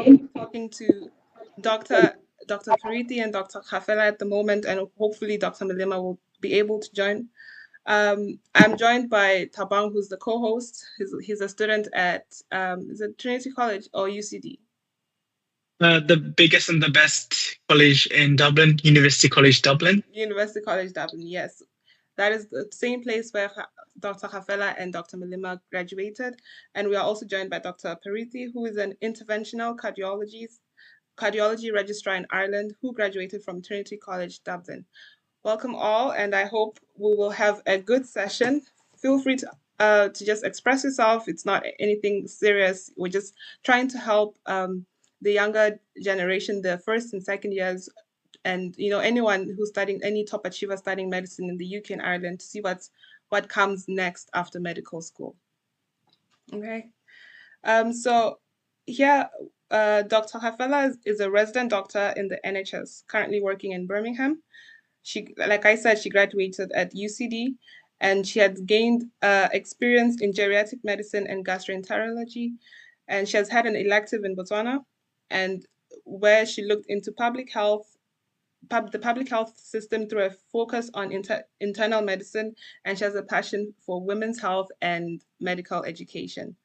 probably talking to Dr. Pharithi and Dr. Kgafela at the moment, and hopefully Dr. Malima will be able to join. I'm joined by Tabang, who's the co-host. He's a student at is it Trinity College or UCD? The biggest and the best college in Dublin, University College Dublin. University College Dublin, yes. That is the same place where Dr. Kgafela and Dr. Malima graduated. And we are also joined by Dr. Pharithi, who is an interventional cardiology registrar in Ireland, who graduated from Trinity College Dublin. Welcome all, and I hope we will have a good session. Feel free to just express yourself. It's not anything serious. We're just trying to help the younger generation, the first and second years, and anyone who's studying, any top achiever studying medicine in the UK and Ireland, to see what comes next after medical school. Okay, so here Dr. Kgafela is a resident doctor in the NHS, currently working in Birmingham. She, like I said, she graduated at UCD, and she had gained experience in geriatric medicine and gastroenterology, and she has had an elective in Botswana, and where she looked into the public health system through a focus on internal medicine, and she has a passion for women's health and medical education.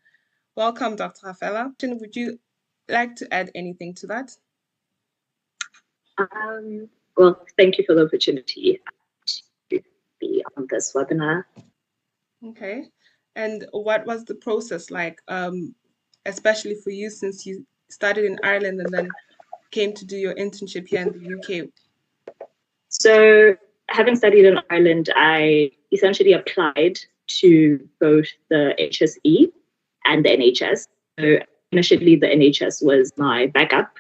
Welcome, Dr. Kgafela. Would you like to add anything to that? Well, thank you for the opportunity to be on this webinar. Okay. And what was the process like, especially for you, since you started in Ireland and then came to do your internship here in the UK? So, having studied in Ireland, I essentially applied to both the HSE and the NHS. So initially, the NHS was my backup,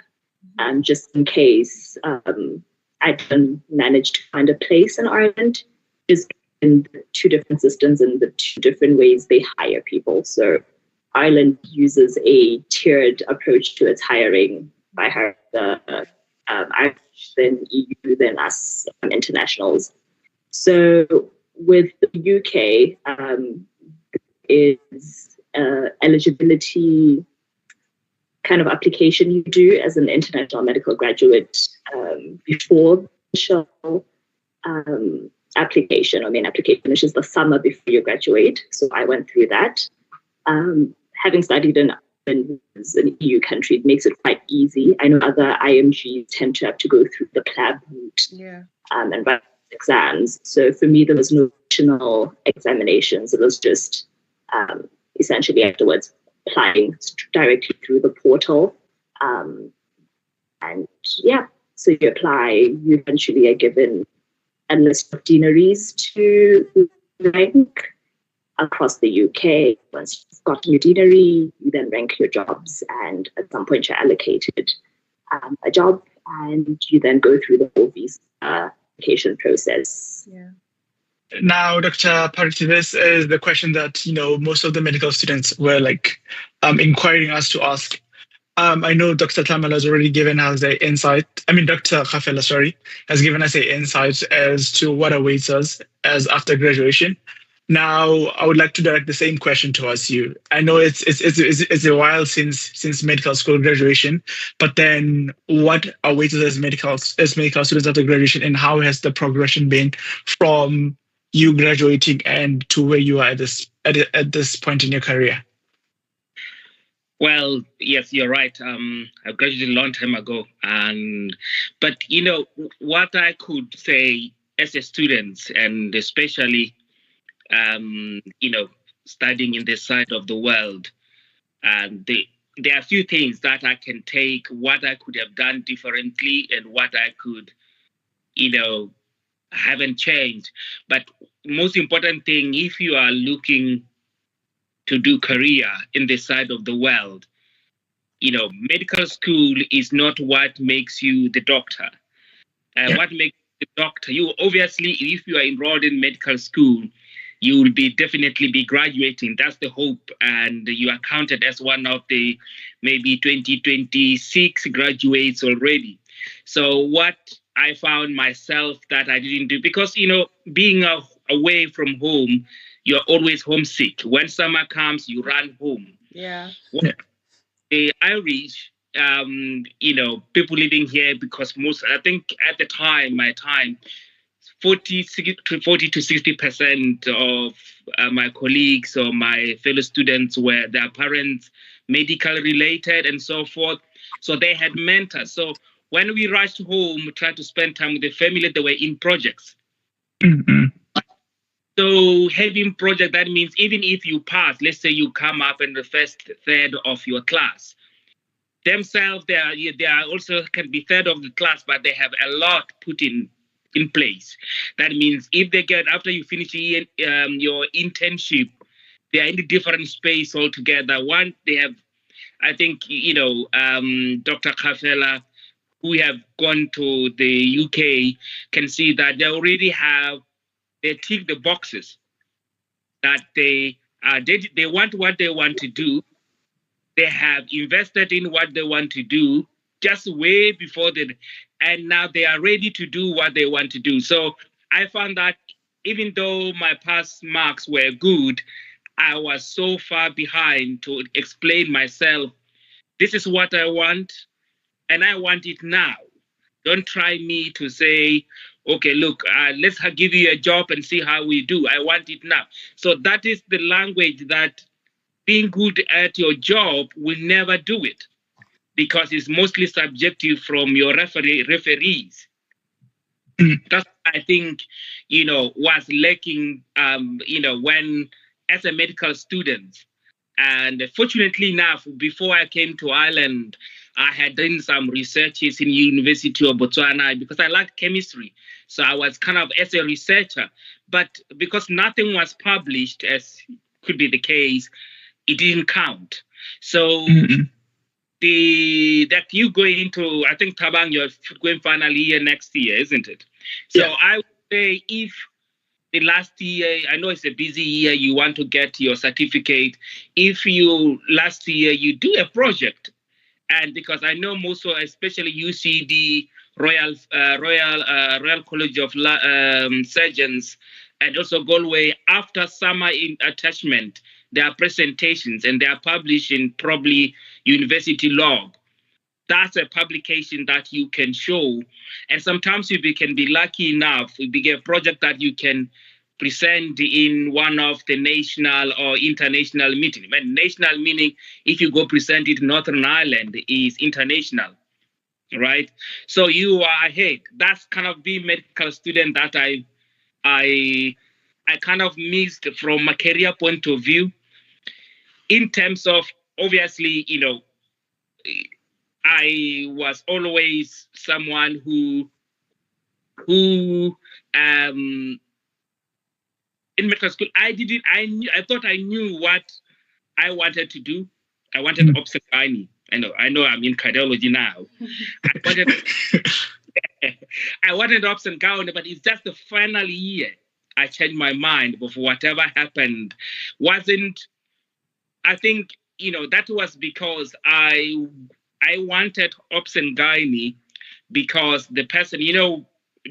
just in case I didn't manage to find a place in Ireland, just in the two different systems and the two different ways they hire people. So Ireland uses a tiered approach to its hiring by hiring the Irish, then EU, then us internationals. So with the UK, is eligibility kind of application you do as an international medical graduate before the initial application or main application, which is the summer before you graduate. So I went through that. Having studied in Ireland as an EU country, it makes it quite easy. I know other IMGs tend to have to go through the PLAB route and write exams. So for me, there was no additional examinations. It was just essentially afterwards applying directly through the portal. And yeah, so you apply, you eventually are given a list of deaneries to rank across the UK. Once you've gotten your deanery, you then rank your jobs, and at some point you're allocated a job, and you then go through the whole visa application process. Yeah. Now, Dr. Pharithi, this is the question that most of the medical students were inquiring us to ask. I know Dr. Tamala has already given us the insight. Dr. Kgafela, sorry, has given us the insight as to what awaits us as after graduation. Now, I would like to direct the same question towards you. I know it's a while since medical school graduation, but then what awaits us as medical students after graduation, and how has the progression been from you graduating and to where you are at this point in your career? Well, yes, you're right. I graduated a long time ago, but what I could say as a student, and especially studying in this side of the world, and there are a few things that I can take, what I could have done differently, and what I could, haven't changed. But most important thing, if you are looking to do career in this side of the world, medical school is not what makes you the doctor. What makes you the doctor? You obviously, if you are enrolled in medical school, you will definitely be graduating. That's the hope, and you are counted as one of the maybe 2026 graduates already. So what I found myself that I didn't do, because being away from home, you're always homesick. When summer comes, you run home. Yeah. The Irish, people living here, because I think at the time, my time, 40 to 60% of my colleagues or my fellow students were their parents medical related and so forth. So they had mentors. So when we rushed home, tried to spend time with the family, they were in projects. Mm-hmm. So having project, that means even if you pass, let's say you come up in the first third of your class, themselves they are also can be third of the class, but they have a lot put in place. That means if they get, after you finish your internship, they are in a different space altogether. One, they have, I think, Dr. Kgafela, who have gone to the UK, can see that they already have, they tick the boxes that they want what they want to do. They have invested in what they want to do just way before and now they are ready to do what they want to do. So I found that even though my past marks were good, I was so far behind to explain myself. This is what I want, and I want it now. Don't try me to say, okay, look, let's give you a job and see how we do. I want it now. So that is the language that being good at your job will never do it, because it's mostly subjective from your referees. That's, I think, was lacking, when as a medical student. And fortunately enough, before I came to Ireland, I had done some researches in University of Botswana because I liked chemistry. So I was kind of as a researcher, but because nothing was published, as could be the case, it didn't count. So that you go into, I think, Tabang, you're going final year next year, isn't it? So yeah. I would say if the last year, I know it's a busy year, you want to get your certificate. If you last year you do a project, and because I know most, especially UCD, Royal College of Surgeons, and also Galway, after summer attachment, there are presentations and they are published in probably University Log. That's a publication that you can show. And sometimes you can be lucky enough, it be a project that you can present in one of the national or international meetings. And national meaning, if you go present it in Northern Ireland, is international, right? So you are ahead. That's kind of the medical student that I kind of missed from a career point of view. In terms of, obviously, I was always someone who in medical school, I thought I knew what I wanted to do. I wanted obs and gynae. I know I'm in cardiology now. I wanted obs and gynae, but it's just the final year I changed my mind. But for whatever happened, I think, that was because I wanted obs and gynae because the person,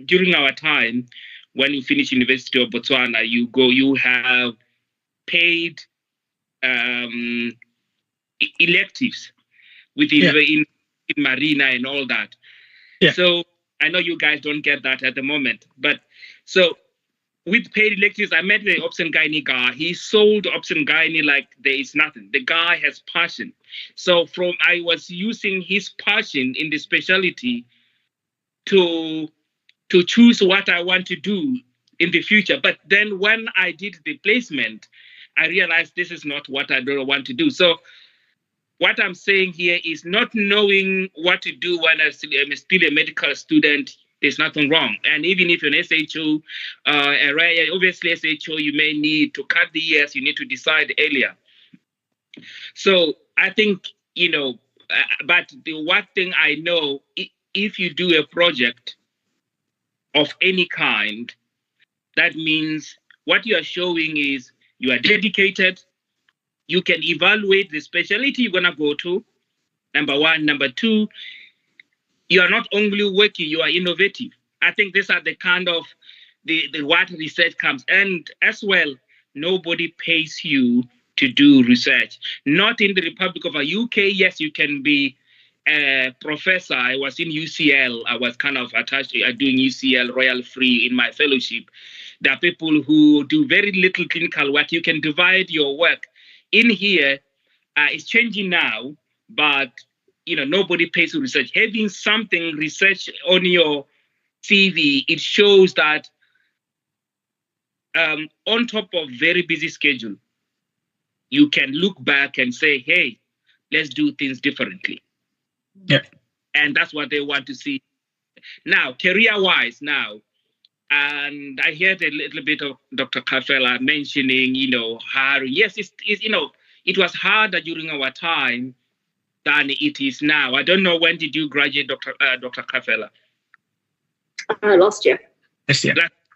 during our time, when you finish University of Botswana, you have paid electives in Marina and all that. Yeah. So I know you guys don't get that at the moment, but so with paid electives, I met the obs and gynae guy. He sold obs and gynae like there is nothing. The guy has passion. So I was using his passion in the specialty to choose what I want to do in the future. But then when I did the placement, I realized this is not what I don't want to do. So what I'm saying here is not knowing what to do when I'm still a medical student. There's nothing wrong. And even if you're an SHO, obviously SHO, you may need to cut the years, you need to decide earlier. So I think, but the one thing I know, if you do a project of any kind, that means what you are showing is you are dedicated, you can evaluate the specialty you're going to go to, number one. Number two, you are not only working, you are innovative. I think these are the kind of the what research comes. And as well, nobody pays you to do research. Not in the Republic of the UK. Yes, you can be professor. I was in UCL. I was kind of attached doing UCL Royal Free in my fellowship. There are people who do very little clinical work. You can divide your work. In here, it's changing now, but nobody pays for research. Having something research on your CV, it shows that on top of very busy schedule, you can look back and say, hey, let's do things differently. Yeah. And that's what they want to see. Now, career-wise now, and I heard a little bit of Dr. Kgafela mentioning, hiring. Yes, it was harder during our time than it is now. I don't know, when did you graduate, Dr. Kgafela? Last year. Yes, yeah.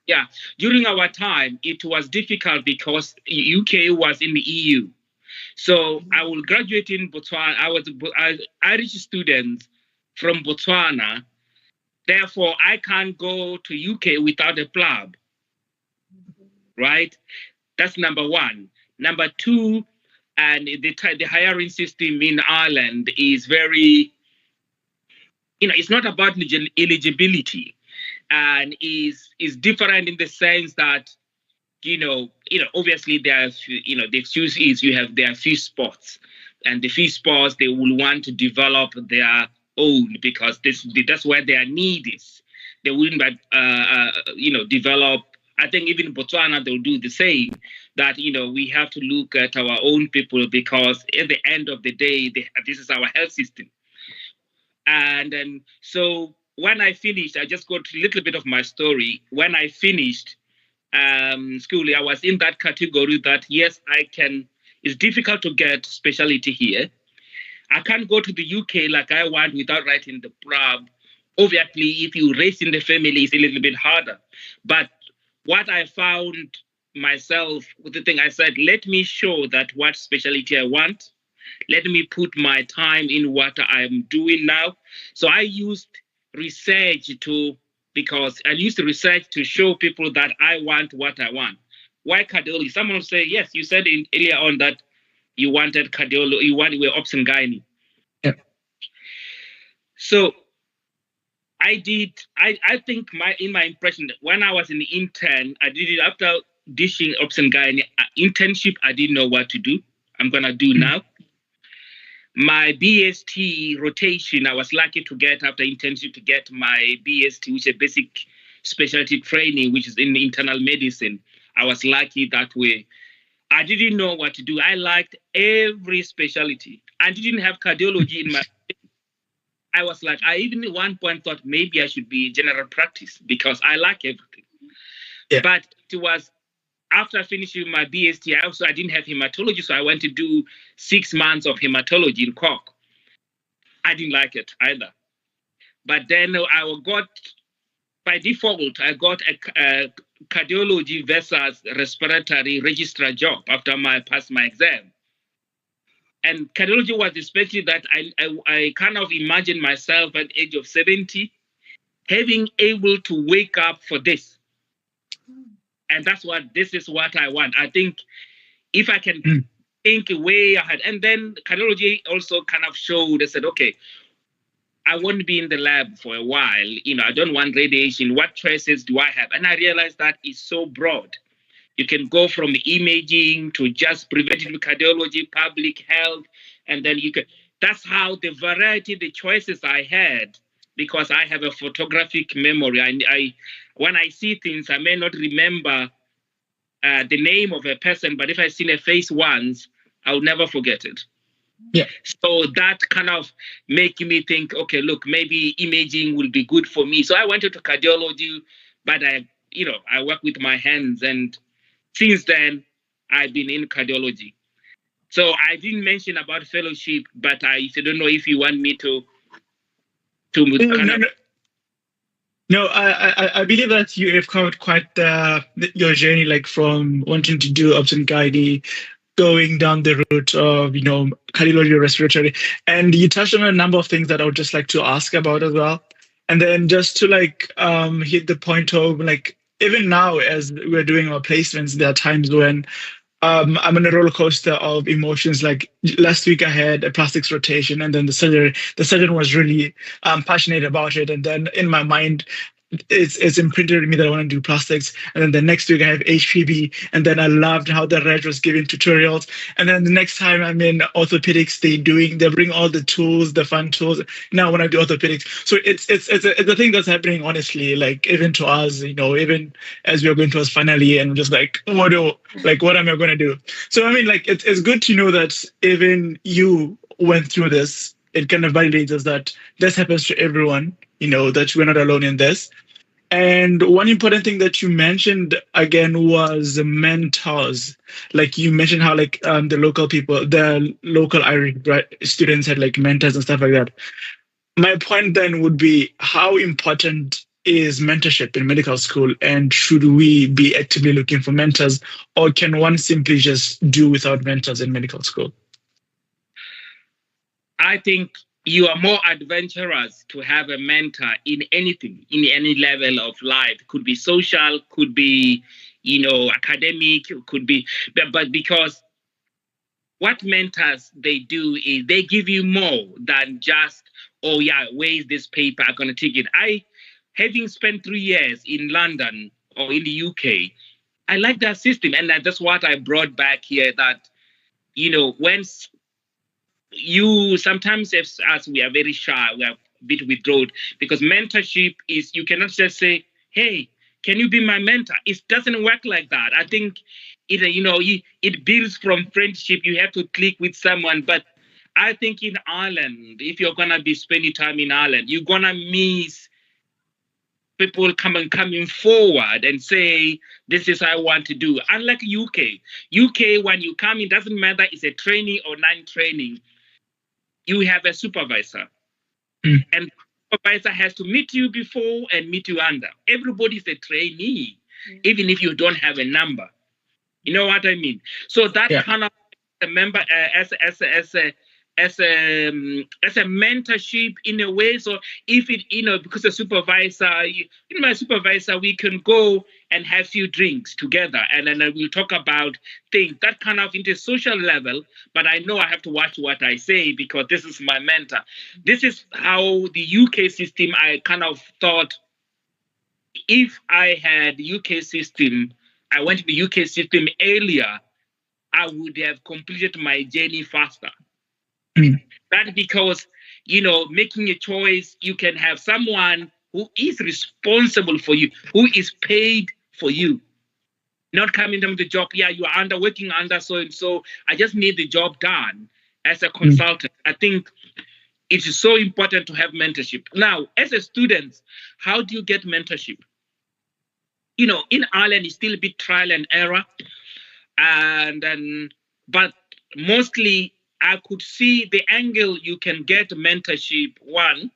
Yeah, during our time, it was difficult because UK was in the EU. So I will graduate in Botswana. I was Irish student from Botswana. Therefore, I can't go to UK without a plab, right? That's number one. Number two, and the hiring system in Ireland is very, it's not about eligibility, and is different in the sense that, obviously there are, the excuse is there are few spots, and the few spots they will want to develop their own because that's where their need is. They wouldn't, develop. I think even in Botswana they'll do the same. That we have to look at our own people because at the end of the day, this is our health system. And then so when I finished, I just got a little bit of my story. When I finished school, I was in that category that yes, I can. It's difficult to get specialty here. I can't go to the UK like I want without writing the PRAB. Obviously, if you raise in the family, it's a little bit harder. But what I found myself with the thing, I said, let me show that what specialty I want. Let me put my time in what I'm doing now. So I used research because I used research to show people that I want what I want. Why cardiology? Someone will say, yes, you said earlier on that you wanted cardiology, you were obs and gynae. Yeah. So I think in my impression, when I was in the intern, I did it after dishing obs and gynae internship. I didn't know what to do. I'm going to do now. My BST rotation, I was lucky to get after internship to get my BST, which is a basic specialty training, which is in internal medicine. I was lucky that way. I didn't know what to do. I liked every specialty. I didn't have cardiology in my. I was like, I even at one point thought maybe I should be general practice because I like everything. Yeah. But it was after finishing my BST, I didn't have hematology, so I went to do 6 months of hematology in Cork. I didn't like it either. But then I got, by default, I got a cardiology versus respiratory registrar job after I passed my exam. And cardiology was especially that I kind of imagined myself at the age of 70, having able to wake up for this. And this is what I want. I think if I can think way ahead, and then cardiology also kind of showed, I said, okay, I won't be in the lab for a while. I don't want radiation. What choices do I have? And I realized that is so broad. You can go from imaging to just preventive cardiology, public health, and then you can. That's how the variety, the choices I had, because I have a photographic memory. I when I see things, I may not remember the name of a person, but if I've seen a face once, I'll never forget it. Yeah. So that kind of make me think, okay, look, maybe imaging will be good for me. So I went into cardiology, but I work with my hands, and since then I've been in cardiology. So I didn't mention about fellowship, but I don't know if you want me to No, I believe that you have covered quite your journey, like from wanting to do obs and gynae, going down the route of cardiology or respiratory, and you touched on a number of things that I would just like to ask about as well. And then just to hit the point of even now as we're doing our placements, there are times when I'm on a roller coaster of emotions. Like last week, I had a plastics rotation, and then the surgeon was really passionate about it. And then in my mind, it's imprinted in me that I want to do plastics. And then the next week I have HPV, and then I loved how the Reg was giving tutorials. And then the next time I'm in orthopedics, they bring all the tools, the fun tools. Now when I do orthopedics, so it's a thing that's happening honestly. Like even to us, even as we are going towards final year, and I'm just like, what am I going to do? So I mean, like it's good to know that even you went through this. It kind of validates us that this happens to everyone. That we're not alone in this. And one important thing that you mentioned again was mentors. Like you mentioned how like the local Irish students had like mentors and stuff like that. My point then would be, how important is mentorship in medical school, and should we be actively looking for mentors, or can one simply just do without mentors in medical school? I think you are more adventurous to have a mentor in anything, in any level of life. Could be social, could be, academic, could be, but because what mentors they do is they give you more than just, oh yeah, where's this paper? I'm gonna take it. Having spent 3 years in London or in the UK, I like that system, and that's what I brought back here. That when you sometimes, as we are very shy, we are a bit withdrawn, because mentorship is, you cannot just say, hey, can you be my mentor? It doesn't work like that. I think it builds from friendship. You have to click with someone. But I think in Ireland, if you're gonna be spending time in Ireland, you're gonna miss people coming forward and say, this is what I want to do. Unlike UK, when you come, it doesn't matter it's a training or non-training, you have a supervisor. And the supervisor has to meet you before and meet you under. Everybody's a trainee, even if you don't have a number. You know what I mean? So that kind of a member as a mentorship in a way. So if it, because the supervisor, my supervisor, we can go and have few drinks together, and then we'll talk about things that kind of into social level. But I know I have to watch what I say, because this is my mentor. This is how the UK system, I kind of thought, if I had UK system, I went to the UK system earlier, I would have completed my journey faster. That because, making a choice, you can have someone who is responsible for you, who is paid for you, not coming to the job. Yeah, you are working under so and so. I just need the job done as a consultant. I think it is so important to have mentorship. Now, as a student, how do you get mentorship? In Ireland, it's still a bit trial and error. And then, but mostly I could see the angle you can get mentorship. One,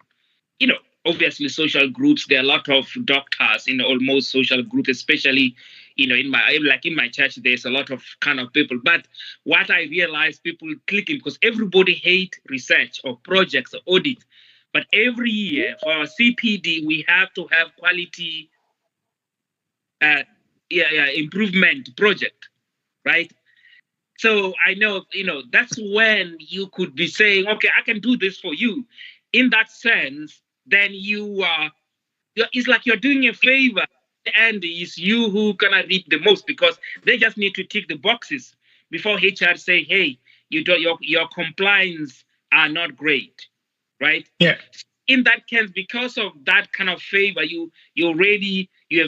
obviously social groups. There are a lot of doctors in almost social groups, especially, in my church, there's a lot of kind of people. But what I realized, people clicking, because everybody hate research or projects or audit. But every year for our CPD, we have to have quality improvement project, right? So I know, that's when you could be saying, okay, I can do this for you. In that sense, then it's like you're doing a favor, and it's you who gonna reap the most, because they just need to tick the boxes before HR say, hey, your compliance are not great, right? Yeah. In that case, because of that kind of favor you have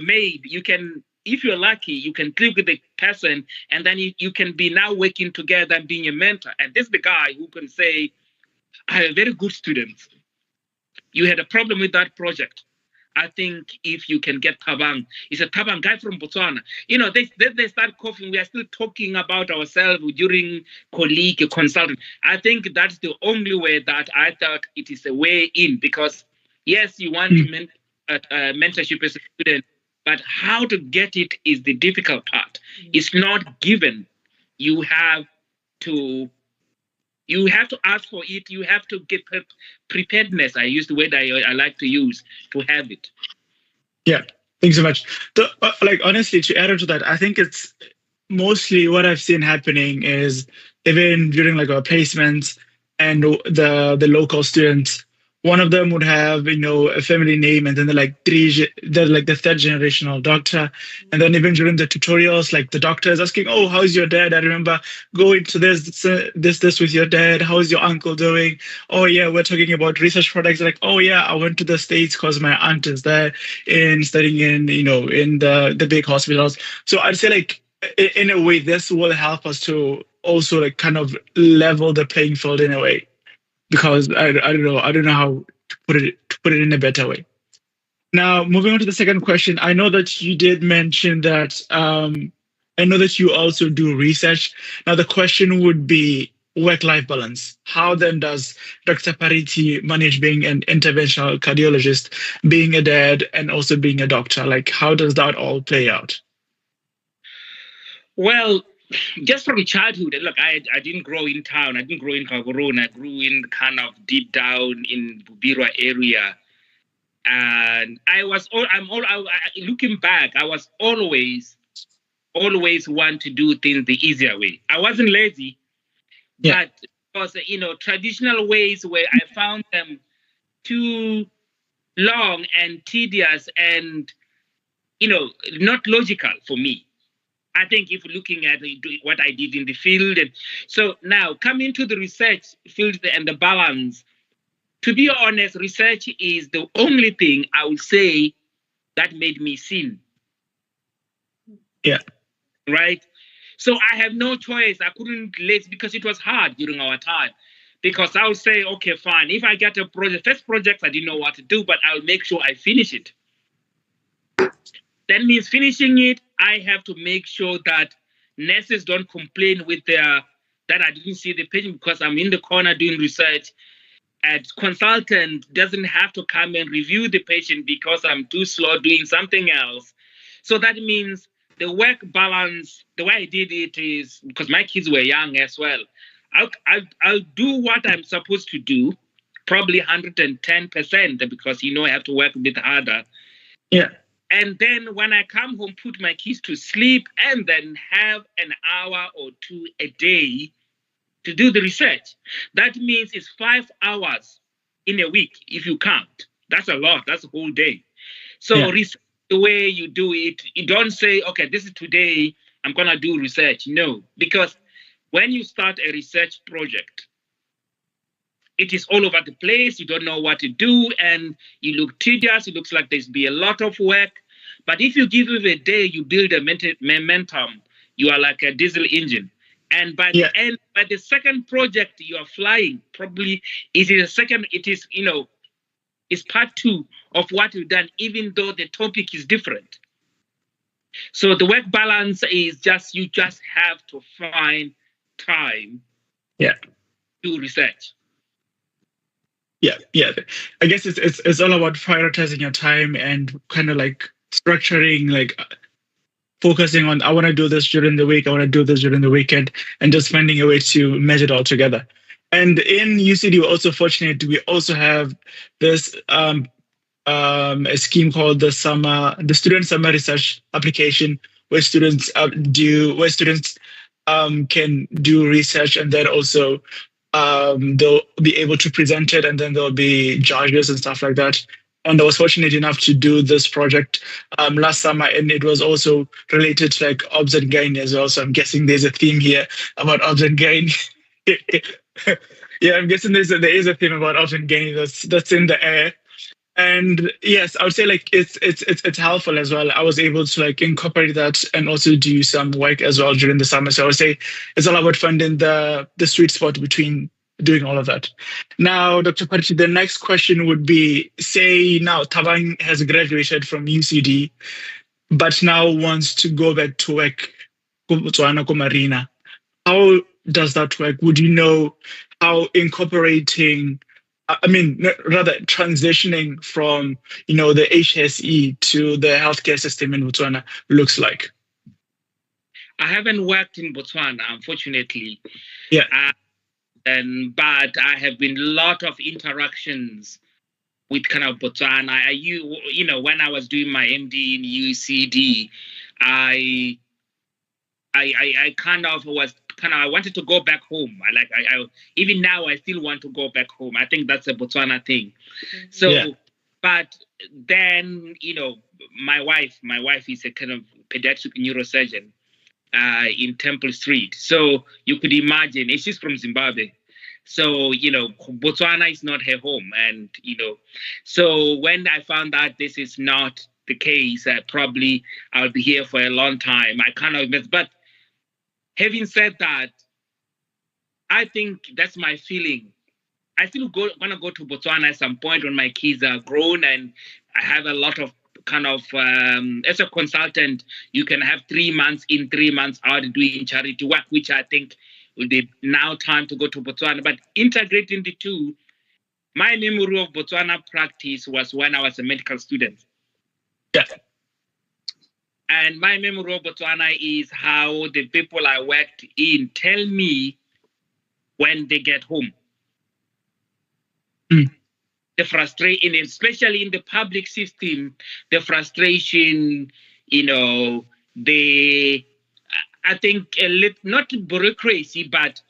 made, you can, if you're lucky, you can click with the person, and then you can be now working together and being a mentor. And this is the guy who can say, I have a very good student. You had a problem with that project. I think if you can get Tabang, he's a Tabang guy from Botswana. They start coughing. We are still talking about ourselves during colleague consultant. I think that's the only way that I thought it is a way in, because yes, you want mentorship as a student, but how to get it is the difficult part. It's not given. You have to ask for it. You have to get preparedness. I use the word I like to use to have it. Yeah, thanks so much. Honestly, to add on to that, I think it's mostly what I've seen happening is even during like our placements and the local students, one of them would have, a family name, and then they're like the third generational doctor. And then even during the tutorials, like the doctor is asking, "Oh, how's your dad? I remember going to this with your dad. How's your uncle doing? Oh yeah, we're talking about research products. Like, oh yeah, I went to the States because my aunt is there in studying in the big hospitals." So I'd say like in a way, this will help us to also like kind of level the playing field in a way, because I don't know how to put it in a better way. Now, moving on to the second question, I know that you did mention that I know that you also do research. Now, the question would be work-life balance. How then does Dr. Pharithi manage being an interventional cardiologist, being a dad, and also being a doctor? Like, how does that all play out? Well, just from childhood, look, I didn't grow in town. I didn't grow in Gaborone. I grew in kind of deep down in Bubirwa area. And looking back, I was always want to do things the easier way. I wasn't lazy, but because, traditional ways where I found them too long and tedious and, not logical for me. I think if looking at what I did in the field, and so now coming to the research field and the balance, to be honest, research is the only thing I would say that made me sin. Yeah. Right? So I have no choice. I couldn't let, because it was hard during our time. Because I would say, okay, fine. If I get a project, first project, I didn't know what to do, but I'll make sure I finish it. That means finishing it, I have to make sure that nurses don't complain with that I didn't see the patient because I'm in the corner doing research. A consultant doesn't have to come and review the patient because I'm too slow doing something else. So that means the work balance, the way I did it is, because my kids were young as well, I'll do what I'm supposed to do, probably 110%, because, I have to work a bit harder. Yeah. And then when I come home, put my kids to sleep, and then have an hour or two a day to do the research. That means it's 5 hours in a week if you count. That's a lot. That's a whole day. So research, the way you do it, you don't say, okay, this is today, I'm going to do research. No, because when you start a research project, it is all over the place. You don't know what to do, and you look tedious. It looks like there's be a lot of work. But if you give it a day, you build a momentum. You are like a diesel engine. And by the end, by the second project you are flying, probably it is it's part 2 of what you've done, even though the topic is different. So the work balance is you just have to find time to research. Yeah. I guess it's all about prioritizing your time and kind of like structuring, like focusing on, I want to do this during the week, I want to do this during the weekend, and just finding a way to measure it all together. And in UCD, we're also fortunate. We also have this a scheme called the Student Summer Research Application, where students can do research, and then also they'll be able to present it, and then there'll be judges and stuff like that. And I was fortunate enough to do this project last summer, and it was also related to like obs and gain as well. So I'm guessing there's a theme here about obs and gain. Yeah, I'm guessing there is a theme about obs and gain that's in the air. And yes, I would say like it's helpful as well. I was able to like incorporate that and also do some work as well during the summer. So I would say it's all about finding the sweet spot between doing all of that. Now, Dr. Pharithi, the next question would be, say now Thabang has graduated from UCD, but now wants to go back to work Botswana Marina. How does that work? Would you know how incorporating, rather transitioning from, the HSE to the healthcare system in Botswana looks like? I haven't worked in Botswana, unfortunately. Yeah. But I have been a lot of interactions with kind of Botswana. When I was doing my MD in UCD, I I kind of I wanted to go back home. I even now I still want to go back home. I think that's a Botswana thing. So, but then my wife is a kind of pediatric neurosurgeon in Temple Street. So you could imagine, and she's from Zimbabwe. So, Botswana is not her home. And, so when I found out this is not the case, probably I'll be here for a long time. I kind of miss, but having said that, I think that's my feeling. I still want to go to Botswana at some point when my kids are grown and I have a lot of kind of, as a consultant, you can have 3 months in, 3 months out doing charity work, which I think will be now time to go to Botswana. But integrating the two, my memory of Botswana practice was when I was a medical student. Yeah. And my memory of Botswana is how the people I worked in tell me when they get home. The frustration, especially in the public system, the frustration, I think not bureaucracy, but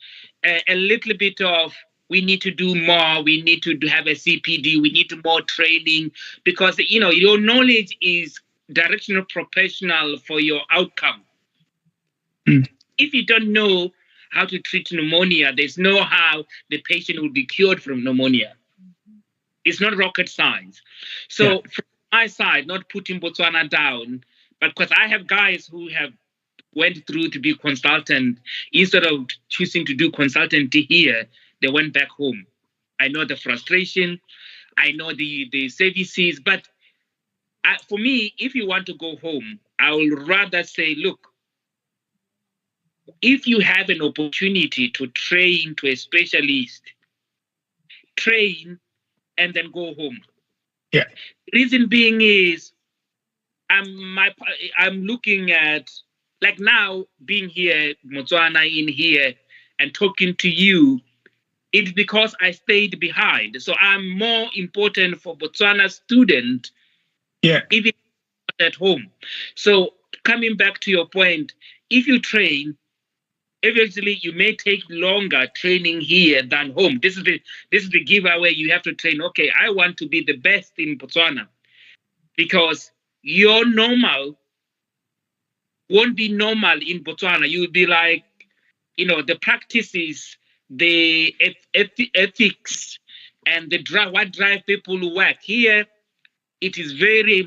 a little bit of we need to do more, we need to have a CPD, we need more training, because, your knowledge is directional professional for your outcome. If you don't know how to treat pneumonia, there's no how the patient will be cured from pneumonia. It's not rocket science. So from my side, not putting Botswana down, but because I have guys who have went through to be consultant, instead of choosing to do consultancy here, they went back home. I know the frustration, I know the services, but for me, if you want to go home, I will rather say, look, if you have an opportunity to train to a specialist, train and then go home. Yeah. Reason being is I'm looking at, like now being here, Botswana in here and talking to you, it's because I stayed behind. So I'm more important for Botswana student, even at home. So coming back to your point, if you train, eventually you may take longer training here than home. This is the giveaway. You have to train. Okay, I want to be the best in Botswana, because your normal won't be normal in Botswana. You'll be like, the practices, the ethics, and what drive people to work here. It is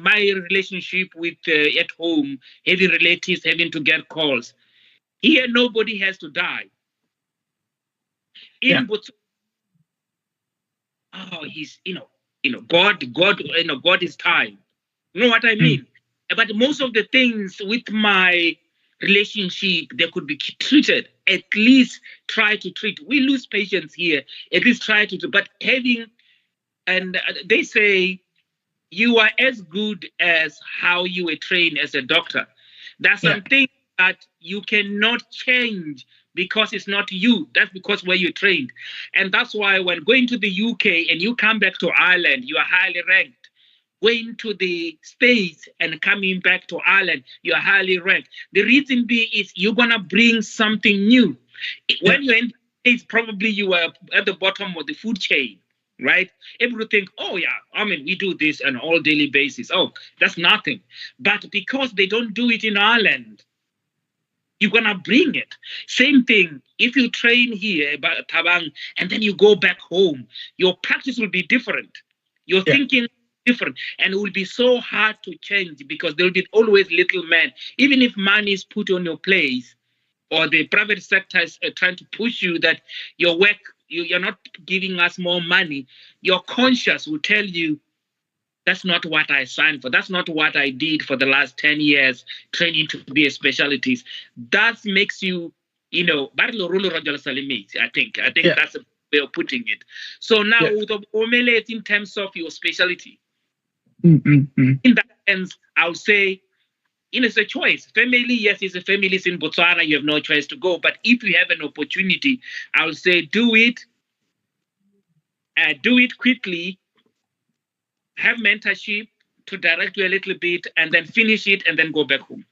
my relationship with at home, having relatives, having to get calls. Here, nobody has to die. In Botswana, he's, God, God is time. You know what I mean? But most of the things with my relationship, they could be treated, at least try to treat. We lose patients here, at least try to, but having, and they say, you are as good as how you were trained as a doctor. There's something that you cannot change because it's not you. That's because where you're trained. And that's why when going to the UK and you come back to Ireland, you are highly ranked. Going to the States and coming back to Ireland, you are highly ranked. The reason being is you're going to bring something new. When you're in the States, probably you are at the bottom of the food chain. Right? Everyone think, oh yeah, we do this on an all daily basis. Oh, that's nothing. But because they don't do it in Ireland, you're gonna bring it. Same thing. If you train here, Tabang, and then you go back home, your practice will be different. Your thinking different, and it will be so hard to change because there will be always little men. Even if money is put on your place, or the private sector is trying to push you that your work, you're not giving us more money, your conscience will tell you, that's not what I signed for. That's not what I did for the last 10 years, training to be a specialties. That makes you, I think that's a way of putting it. So now, in terms of your specialty, in that sense, I'll say, it's a choice. Family, yes, it's a family. It's in Botswana. You have no choice to go. But if you have an opportunity, I would say do it. Do it quickly. Have mentorship to direct you a little bit, and then finish it, and then go back home.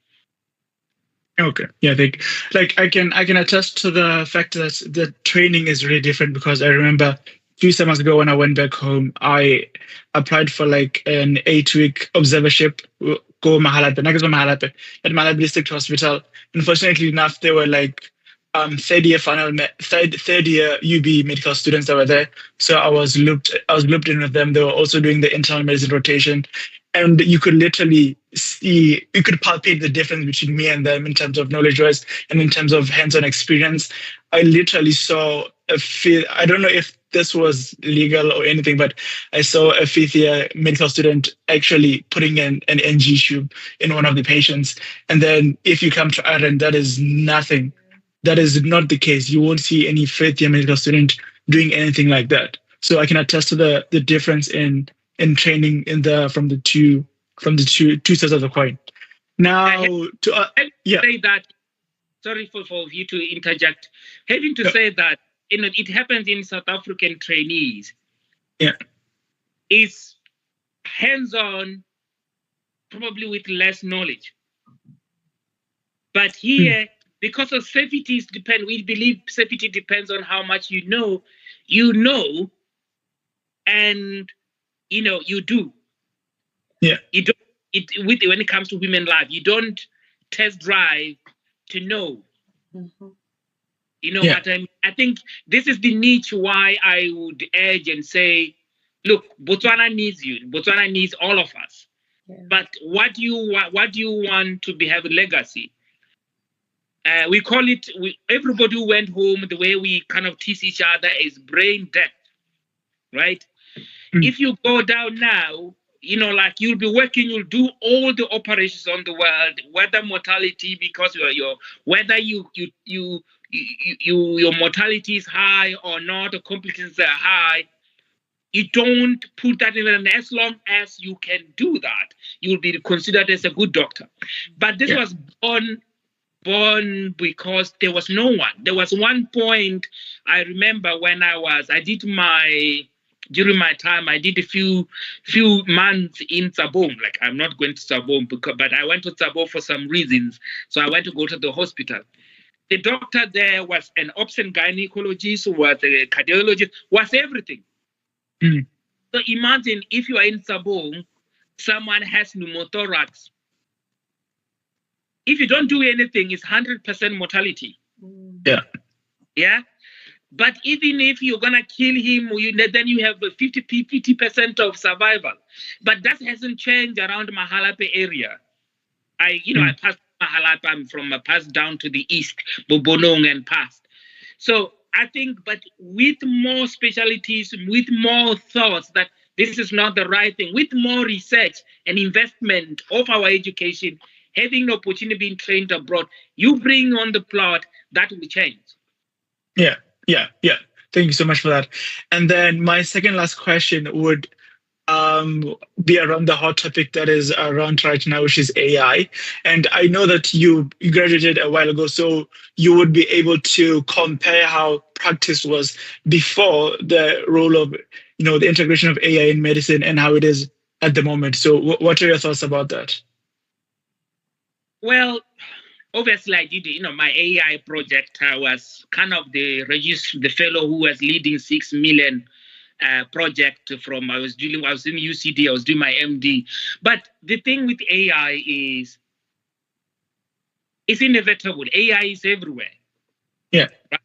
Okay. Yeah, I can attest to the fact that the training is really different, because I remember 2 summers ago when I went back home, I applied for like an 8-week observership go Mahalape, Nagazwa Mahalape, at Malawi District Hospital. Unfortunately enough, there were like third year UB medical students that were there. So I was looped in with them. They were also doing the internal medicine rotation. And you could literally see, you could palpate the difference between me and them in terms of knowledge wise and in terms of hands-on experience. I literally saw I don't know if this was legal or anything, but I saw a 5th-year medical student actually putting in an NG tube in one of the patients. And then if you come to Ireland, that is nothing. That is not the case. You won't see any 5th-year medical student doing anything like that. So I can attest to the difference in training from the two sides of the coin. Now, say that. Sorry for you to interject. Having to say that, it happens in South African trainees. Yeah, is hands-on, probably with less knowledge. But here, because of safety, we believe safety depends on how much you know, and you do. Yeah. You don't. When it comes to women life, you don't test drive to know. Mm-hmm. You know what I mean? I think this is the niche why I would urge and say, look, Botswana needs you. Botswana needs all of us. Yeah. But what do you want to have a legacy? We call it. Everybody who went home, the way we kind of tease each other is brain death, right? If you go down now, like you'll be working, you'll do all the operations on the world, whether mortality, because whether your mortality is high or not, the complications are high. You don't put that in, and as long as you can do that, you'll be considered as a good doctor. But this was born because there was no one. There was one point I remember when during my time, I did a few months in Tsabong. Like, I'm not going to Tsabong, but I went to Tsabong for some reasons. So I went to go to the hospital. The doctor there was an obs and gynecologist, was a cardiologist, was everything. So imagine if you are in Tsabong, someone has pneumothorax. If you don't do anything, it's 100% mortality. Yeah. But even if you're gonna kill him, then you have 50% of survival. But that hasn't changed around Mahalape area. I passed Mahalape. I'm passed down to the east, Bobonong and past. So I think, but with more specialties, with more thoughts that this is not the right thing, with more research and investment of our education, having the opportunity being trained abroad, you bring on the plot, that will change. Yeah. Thank you so much for that. And then my second last question would be around the hot topic that is around right now, which is AI. And I know that you graduated a while ago, so you would be able to compare how practice was before the role of, the integration of AI in medicine and how it is at the moment. So what are your thoughts about that? Well, obviously, I did, my AI project. I was kind of the fellow who was leading 6 million project I was in UCD, I was doing my MD. But the thing with AI is, it's inevitable. AI is everywhere. Yeah. Right?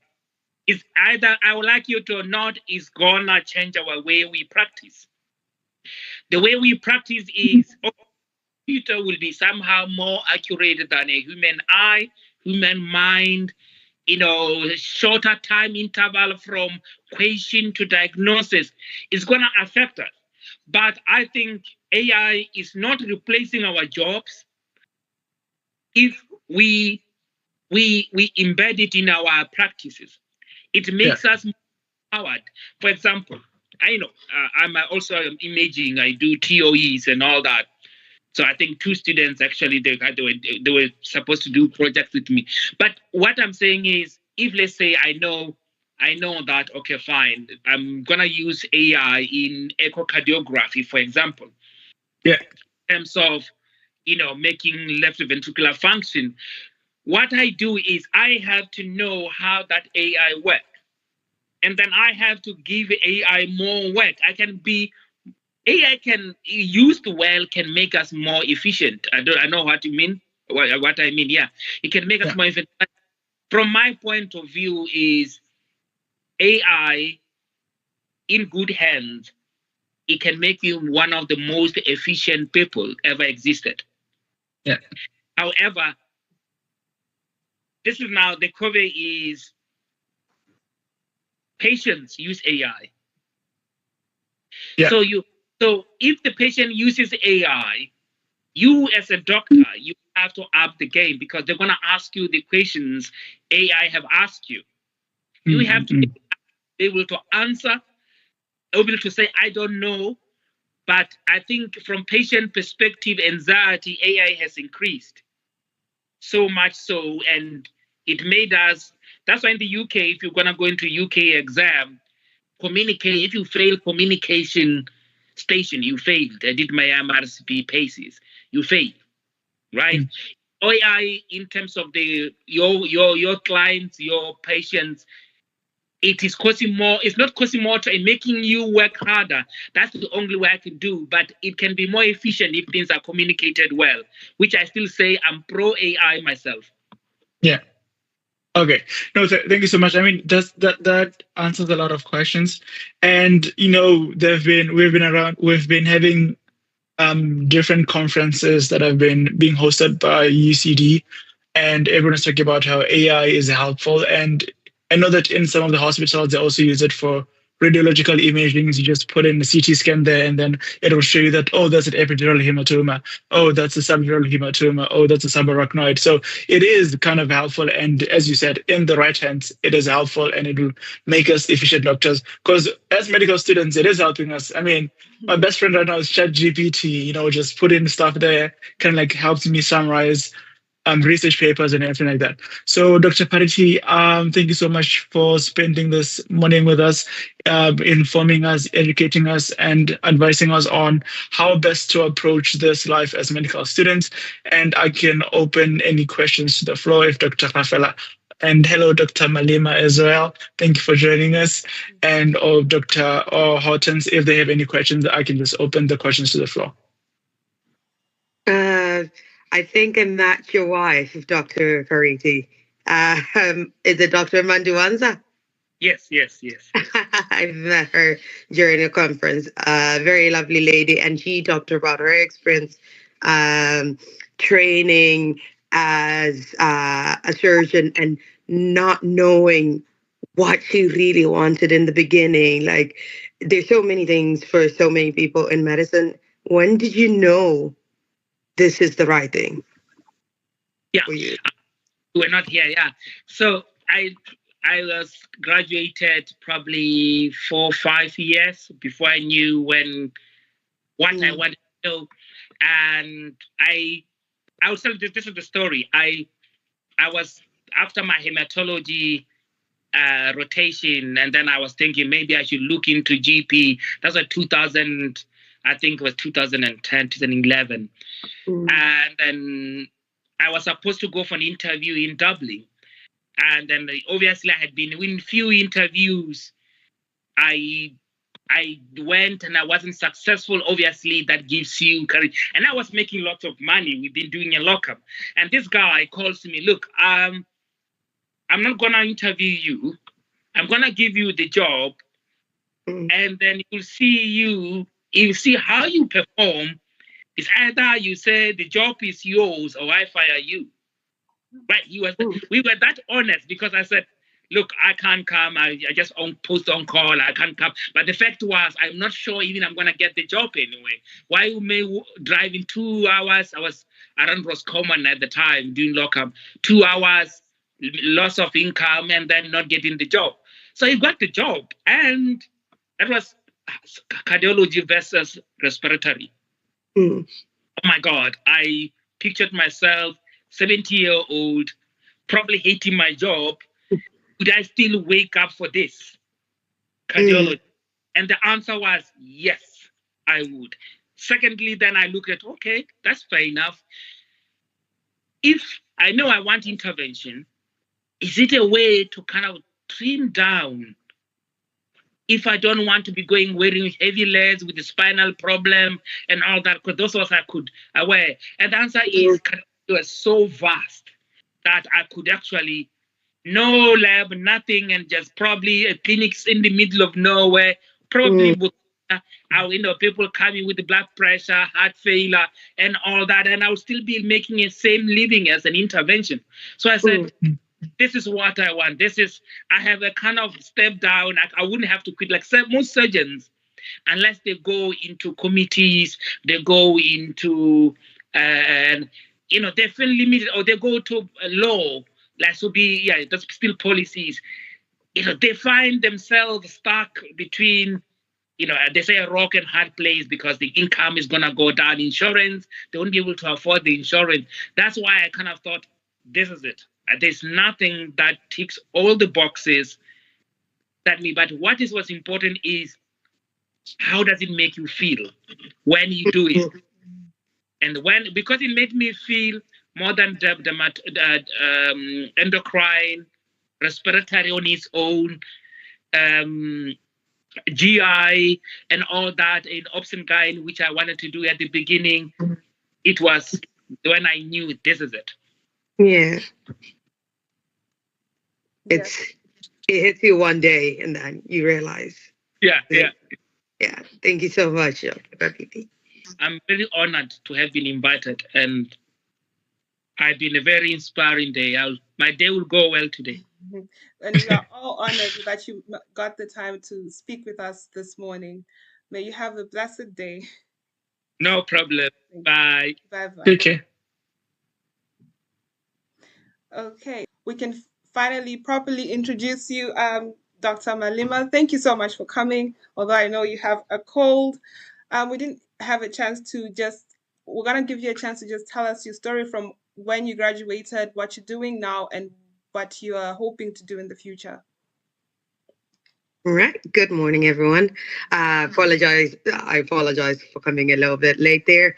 It's either, I would like you to or not, it's gonna change our way we practice. The way we practice is, computer will be somehow more accurate than a human eye, human mind, shorter time interval from question to diagnosis is going to affect us. But I think AI is not replacing our jobs if we embed it in our practices. It makes us more empowered. For example, I'm also imaging. I do TOEs and all that. So I think 2 students actually they were supposed to do projects with me. But what I'm saying is, if let's say I know that, okay, fine, I'm gonna use AI in echocardiography, for example. Yeah. In terms of making left ventricular function. what I do is I have to know how that AI works. And then I have to give AI more work. AI can, used well, can make us more efficient. I know what you mean. What I mean, yeah. It can make us more efficient. But from my point of view is AI in good hands, it can make you one of the most efficient people ever existed. Yeah. However, this is now the COVID is patients use AI. Yeah. So if the patient uses AI, you as a doctor, you have to up the game because they're gonna ask you the questions AI have asked you. You have to be able to answer, able to say, I don't know. But I think from patient perspective, anxiety, AI has increased so much so, and it made us, that's why in the UK, if you're gonna go into UK exam, communicate, if you fail communication station, you failed. I did my MRCP paces, you failed, right? AI in terms of the your clients, your patients, it is causing more, it's not causing more and making you work harder. That's the only way I can do, but it can be more efficient if things are communicated well, which I still say I'm pro AI myself. Yeah. Okay. No, thank you so much. I mean, that answers a lot of questions. And we've been having different conferences that have been being hosted by UCD, and everyone is talking about how AI is helpful. And I know that in some of the hospitals, they also use it for radiological imaging. You just put in a CT scan there, and then it will show you that, oh, that's an epidural hematoma. Oh, that's a subdural hematoma. Oh, that's a subarachnoid. So it is kind of helpful. And as you said, in the right hands, it is helpful and it will make us efficient doctors. Because as medical students, it is helping us. I mean, my best friend right now is ChatGPT, just put in stuff there, kind of like helps me summarize research papers and everything like that. So, Dr. Pharithi, thank you so much for spending this morning with us, informing us, educating us, and advising us on how best to approach this life as medical students. And I can open any questions to the floor if Dr. Kgafela. And hello, Dr. Malima as well. Thank you for joining us. And Dr. Hortens, if they have any questions, I can just open the questions to the floor. I think I met your wife, Dr. Pharithi. Is it Dr. Manduanza? Yes. I've met her during a conference. Very lovely lady, and she talked about her experience training as a surgeon and not knowing what she really wanted in the beginning. Like, there's so many things for so many people in medicine. When did you know this is the right thing? Yeah, we're not here. Yeah, so I was graduated probably 4 or 5 years before I knew what I wanted to do, and I'll tell you, this is the story. I was after my hematology rotation, and then I was thinking maybe I should look into GP. That's like 2000. I think it was 2010, 2011. And then I was supposed to go for an interview in Dublin. And then obviously I had been in few interviews. I went and I wasn't successful. Obviously, that gives you courage. And I was making lots of money. We've been doing a lockup. And this guy calls me, look, I'm not going to interview you. I'm going to give you the job. And then you'll see how you perform. It's either you say the job is yours or I fire you. Right? We were that honest because I said, look, I can't come. I just post on call. I can't come. But the fact was, I'm not sure even I'm going to get the job anyway. Why you may drive in 2 hours? I was around Roscommon at the time doing lockup. 2 hours, loss of income, and then not getting the job. So you got the job. And that was cardiology versus respiratory. Oh my God. I pictured myself 70-year-old, probably hating my job. Would I still wake up for this cardiology? And the answer was yes, I would. Secondly, then I looked at, okay, that's fair enough. If I know I want intervention. Is it a way to kind of trim down if I don't want to be wearing heavy leads with the spinal problem and all that? Because those was I could aware. And the answer is it was so vast that I could actually no lab, nothing, and just probably a clinics in the middle of nowhere. Probably people coming with blood pressure, heart failure, and all that, and I'll still be making a same living as an intervention. So I said, this is what I want. I have a kind of step down. I wouldn't have to quit. Like most surgeons, unless they go into committees, they go into, they feel limited, or they go to law, that's still policies. They find themselves stuck between, they say a rock and hard place because the income is going to go down. Insurance, they won't be able to afford the insurance. That's why I kind of thought, this is it. There's nothing that ticks all the boxes but what is what's important is, how does it make you feel when you do it? And because it made me feel more than endocrine, respiratory on its own, GI, and all that in obs and gyne, which I wanted to do at the beginning. It was when I knew this is it. Yeah. It hits you one day and then you realize. Yeah. Yeah. Thank you so much, Dr. Pharithi. I'm very honored to have been invited, and I've been a very inspiring day. My day will go well today. And we are all honored that you got the time to speak with us this morning. May you have a blessed day. No problem. Bye. Bye-bye. Okay. Okay, we can finally properly introduce you, Dr. Malima. Thank you so much for coming. Although I know you have a cold, we didn't have a chance to we're going to give you a chance to just tell us your story from when you graduated, what you're doing now, and what you are hoping to do in the future. All right. Good morning, everyone. I apologize for coming a little bit late there.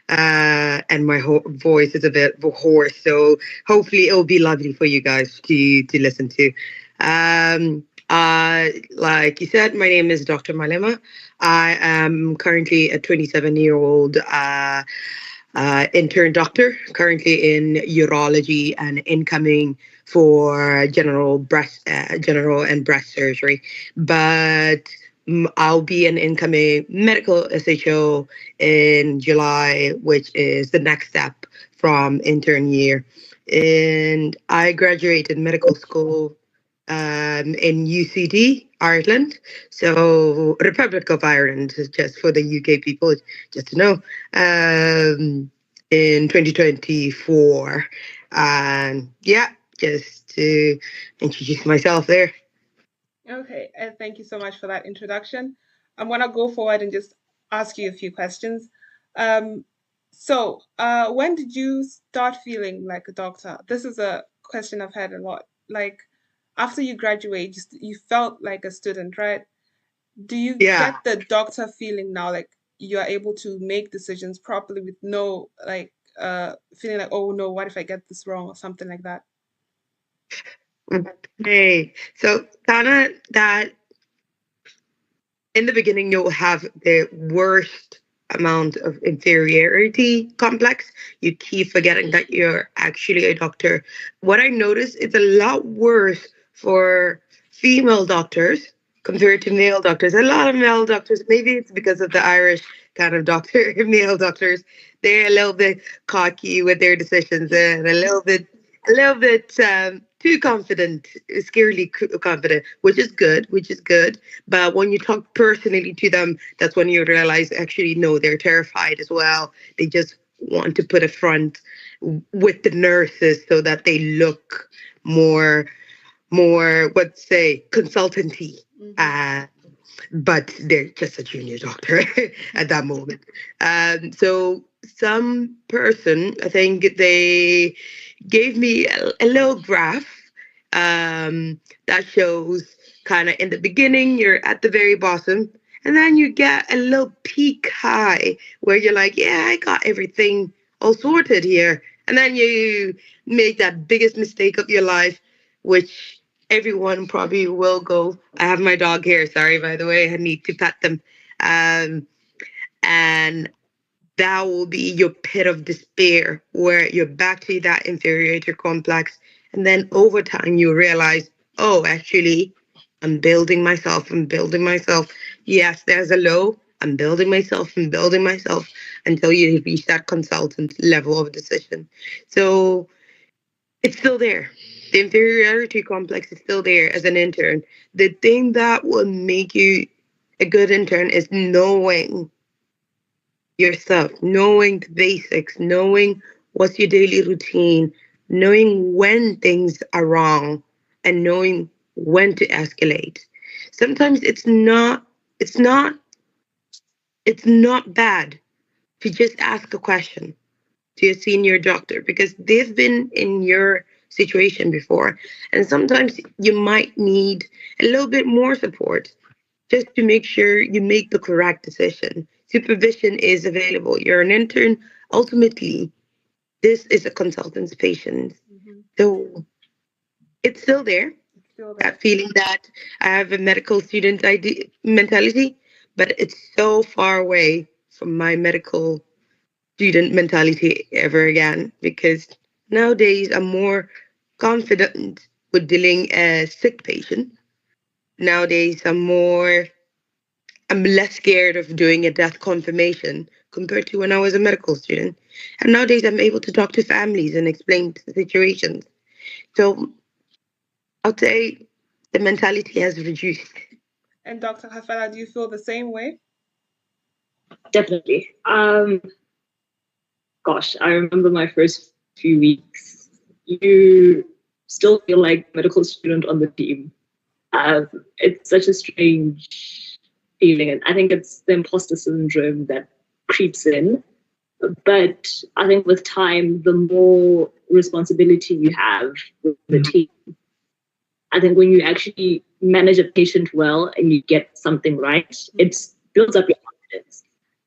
And my voice is a bit hoarse, so hopefully it'll be lovely for you guys to listen to. Like you said, my name is Dr. Malima. I am currently a 27-year-old intern doctor, currently in urology and incoming for general and breast surgery. But I'll be an incoming medical SHO in July, which is the next step from intern year. And I graduated medical school in UCD, Ireland. So Republic of Ireland, just for the UK people, just to know, in 2024. And just to introduce myself there. Okay, and thank you so much for that introduction. I'm going to go forward and just ask you a few questions. So when did you start feeling like a doctor? This is a question I've had a lot. Like, after you graduate, you felt like a student, right? Do you get the doctor feeling now, like you are able to make decisions properly with no, feeling like, oh no, what if I get this wrong or something like that? Okay, so kind of that in the beginning, you'll have the worst amount of inferiority complex. You keep forgetting that you're actually a doctor. What I noticed is a lot worse for female doctors compared to male doctors. A lot of male doctors, maybe it's because of the Irish kind of doctor, male doctors, they're a little bit cocky with their decisions and a little bit too confident, scarily confident, which is good. But when you talk personally to them, that's when you realize, actually, no, they're terrified as well. They just want to put a front with the nurses so that they look more, let's say, consultancy. But they're just a junior doctor at that moment. So some person, I think they gave me a little graph that shows kind of in the beginning, you're at the very bottom, and then you get a little peak high where you're like, yeah, I got everything all sorted here. And then you make that biggest mistake of your life, which everyone probably will go. I have my dog here. Sorry, by the way, I need to pet them. And that will be your pit of despair where you're back to that inferiority complex. And then over time, you realize, oh, actually, I'm building myself. I'm building myself. Yes, there's a low. I'm building myself and building myself until you reach that consultant level of decision. So it's still there. The inferiority complex is still there as an intern. The thing that will make you a good intern is knowing yourself, knowing the basics, knowing what's your daily routine, knowing when things are wrong, and knowing when to escalate. Sometimes it's not, it's not bad to just ask a question to a senior doctor because they've been in your situation before. And sometimes you might need a little bit more support just to make sure you make the correct decision. Supervision is available. You're an intern. Ultimately, this is a consultant's patient. So it's still there. That feeling that I have a medical student mentality, but it's so far away from my medical student mentality ever again because nowadays I'm more confident with dealing a sick patient. Nowadays I'm less scared of doing a death confirmation compared to when I was a medical student. And nowadays I'm able to talk to families and explain the situations. So I'll say the mentality has reduced. And Dr. Kgafela, do you feel the same way? Definitely. Gosh, I remember my first few weeks. You still feel like a medical student on the team. It's such a strange feeling, and I think it's the imposter syndrome that creeps in. But I think with time, the more responsibility you have with the team, I think when you actually manage a patient well and you get something right, it builds up your confidence.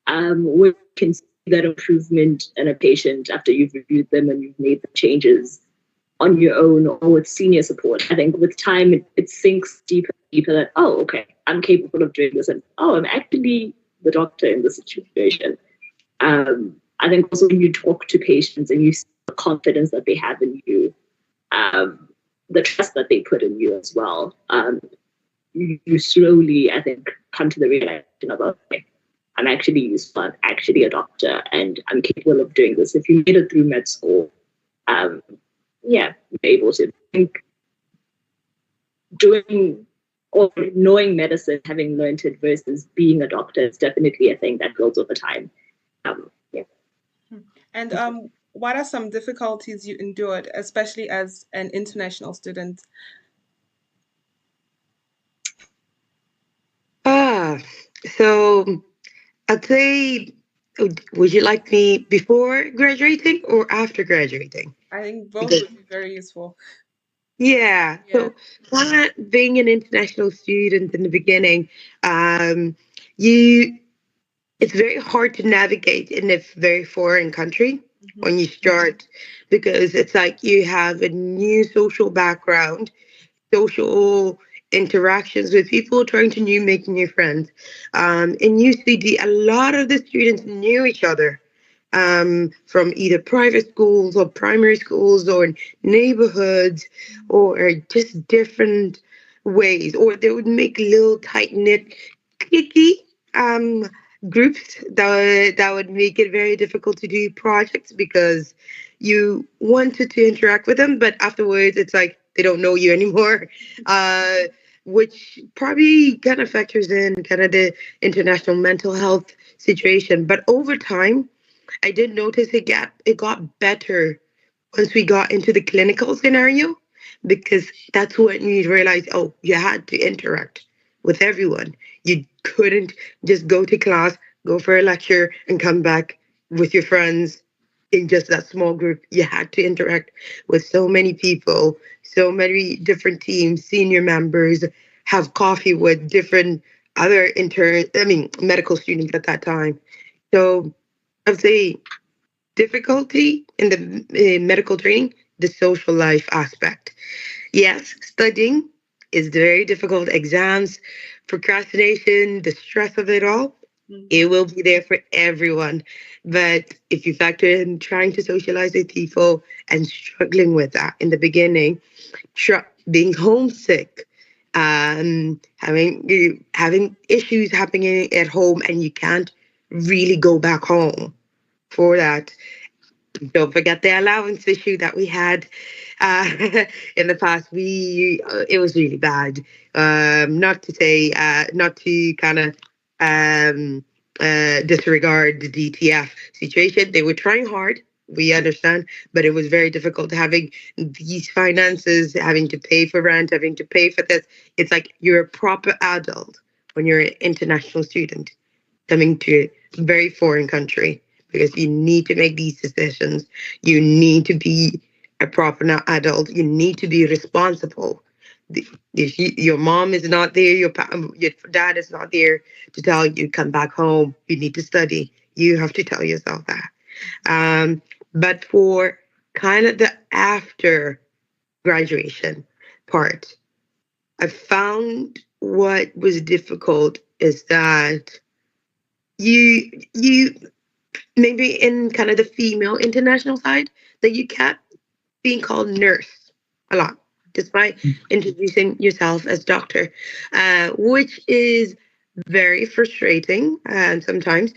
We can see that improvement in a patient after you've reviewed them and you've made the changes on your own or with senior support. I think with time, it sinks deeper and deeper that, oh, okay, I'm capable of doing this. And oh, I'm actually the doctor in this situation. I think also when you talk to patients and you see the confidence that they have in you, the trust that they put in you as well, you slowly, I think, come to the realization of, okay, I'm actually useful, I'm actually a doctor, and I'm capable of doing this. If you made it through med school, you're able to think doing or knowing medicine, having learned it versus being a doctor is definitely a thing that builds over time. And what are some difficulties you endured, especially as an international student? So I'd say, would you like me before graduating or after graduating? I think both would be very useful. Yeah. So that being an international student in the beginning, you it's very hard to navigate in a very foreign country when you start because it's like you have a new social background, social interactions with people, trying to make new friends. In UCD, a lot of the students knew each other from either private schools or primary schools or neighborhoods or just different ways. Or they would make little tight knit, clicky groups that would make it very difficult to do projects because you wanted to interact with them, but afterwards it's like they don't know you anymore, which probably kind of factors in kind of the international mental health situation. But over time, I did notice it got better once we got into the clinical scenario because that's when you realize, oh, you had to interact with everyone. You couldn't just go to class, go for a lecture, and come back with your friends in just that small group. You had to interact with so many people, so many different teams, senior members, have coffee with different medical students at that time. So I'd say difficulty in the medical training, the social life aspect. Yes, studying is very difficult. Exams, procrastination, the stress of it all, it will be there for everyone. But if you factor in trying to socialize with people and struggling with that in the beginning, being homesick, having issues happening at home, and you can't really go back home for that. Don't forget the allowance issue that we had uh, in the past. We It was really bad. Not to say, not to kind of disregard the DTF situation. They were trying hard. We understand, but it was very difficult having these finances, having to pay for rent, having to pay for this. It's like you're a proper adult when you're an international student coming to a very foreign country, because you need to make these decisions. You need to be a proper adult. You need to be responsible. If your mom is not there, your dad is not there to tell you come back home, you need to study. You have to tell yourself that. But for kind of the after graduation part, I found what was difficult is that you maybe in kind of the female international side, that you kept being called nurse a lot, despite introducing yourself as doctor, which is very frustrating sometimes.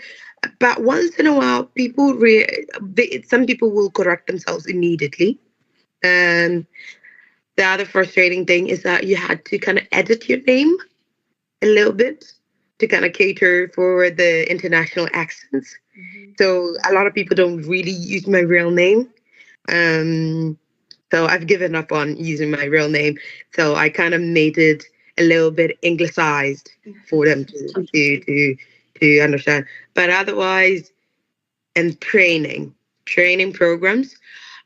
But once in a while, some people will correct themselves immediately. And the other frustrating thing is that you had to kind of edit your name a little bit to kind of cater for the international accents. So a lot of people don't really use my real name. Um, so I've given up on using my real name. So I kind of made it a little bit anglicized for them to understand. But otherwise, and training programs,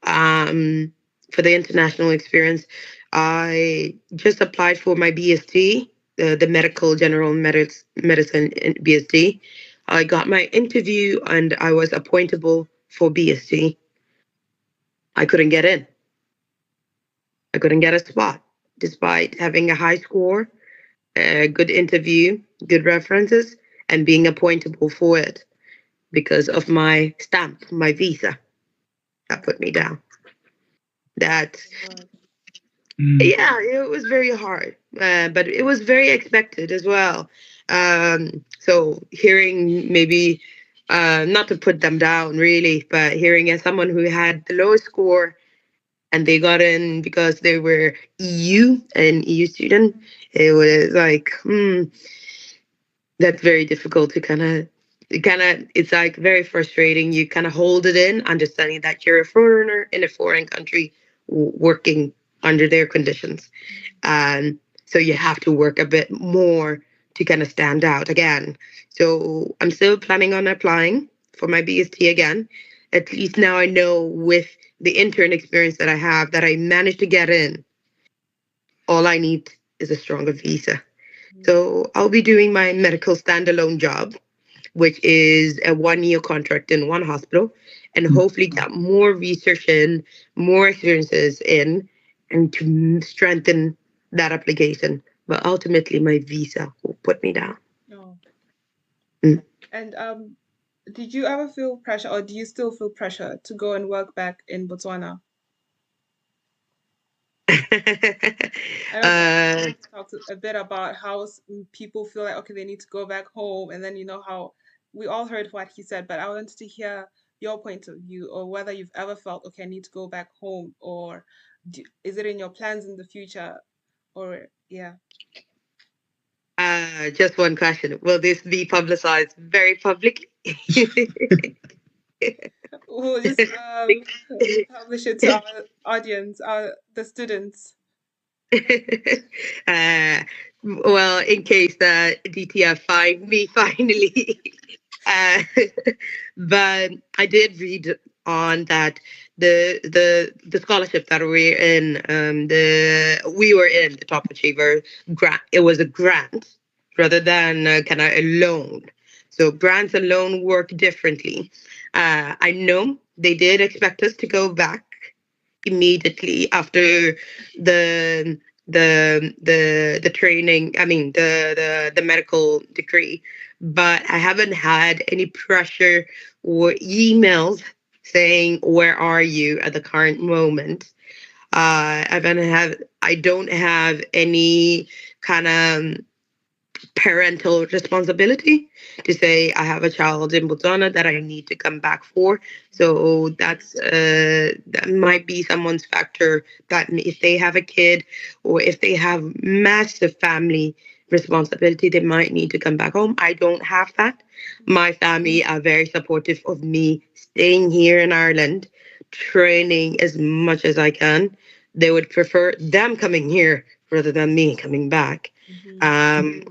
um, for the international experience, I just applied for my BST, the medical general medicine BST. I got my interview and I was appointable for BST. I couldn't get in. I couldn't get a spot despite having a high score, a good interview, good references, and being appointable for it because of my stamp, my visa. That put me down. That, yeah, it was very hard, but it was very expected as well. So hearing maybe, not to put them down really, but hearing as someone who had the lowest score and they got in because they were an EU student, it was like, that's very difficult to it's like very frustrating. You kind of hold it in, understanding that you're a foreigner in a foreign country working under their conditions. So you have to work a bit more to kind of stand out again. So I'm still planning on applying for my BST again. At least now I know with the intern experience that I have that I managed to get in. All I need is a stronger visa. So I'll be doing my medical standalone job, which is a 1 year contract in one hospital, and hopefully get more research in, more experiences in, and to strengthen that application. But ultimately, my visa will put me down. No. Mm. And did you ever feel pressure, or do you still feel pressure to go and work back in Botswana? I talked a bit about how people feel like, okay, they need to go back home, and then you know how we all heard what he said, but I wanted to hear your point of view, or whether you've ever felt, okay, I need to go back home, or is it in your plans in the future, or yeah. Just one question. Will this be publicized very publicly? We'll just publish it to our audience, the students. Well, in case the DTF find me finally. But I did read on that the scholarship that we were in the top achiever grant. It was a grant rather than kind of a loan. So brands alone work differently. I know they did expect us to go back immediately after the the training. I mean the medical degree, but I haven't had any pressure or emails saying where are you at the current moment. I don't have any kind of parental responsibility to say I have a child in Botswana that I need to come back for. So that might be someone's factor, that if they have a kid or if they have massive family responsibility, they might need to come back home. I don't have that. My family are very supportive of me staying here in Ireland, training as much as I can. They would prefer them coming here rather than me coming back. Um,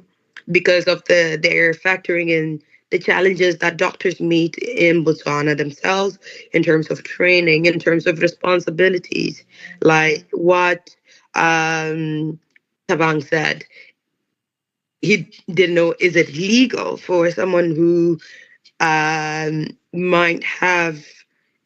because of they're factoring in the challenges that doctors meet in Botswana themselves in terms of training, in terms of responsibilities, like what Tabang said. He didn't know, is it legal for someone who might have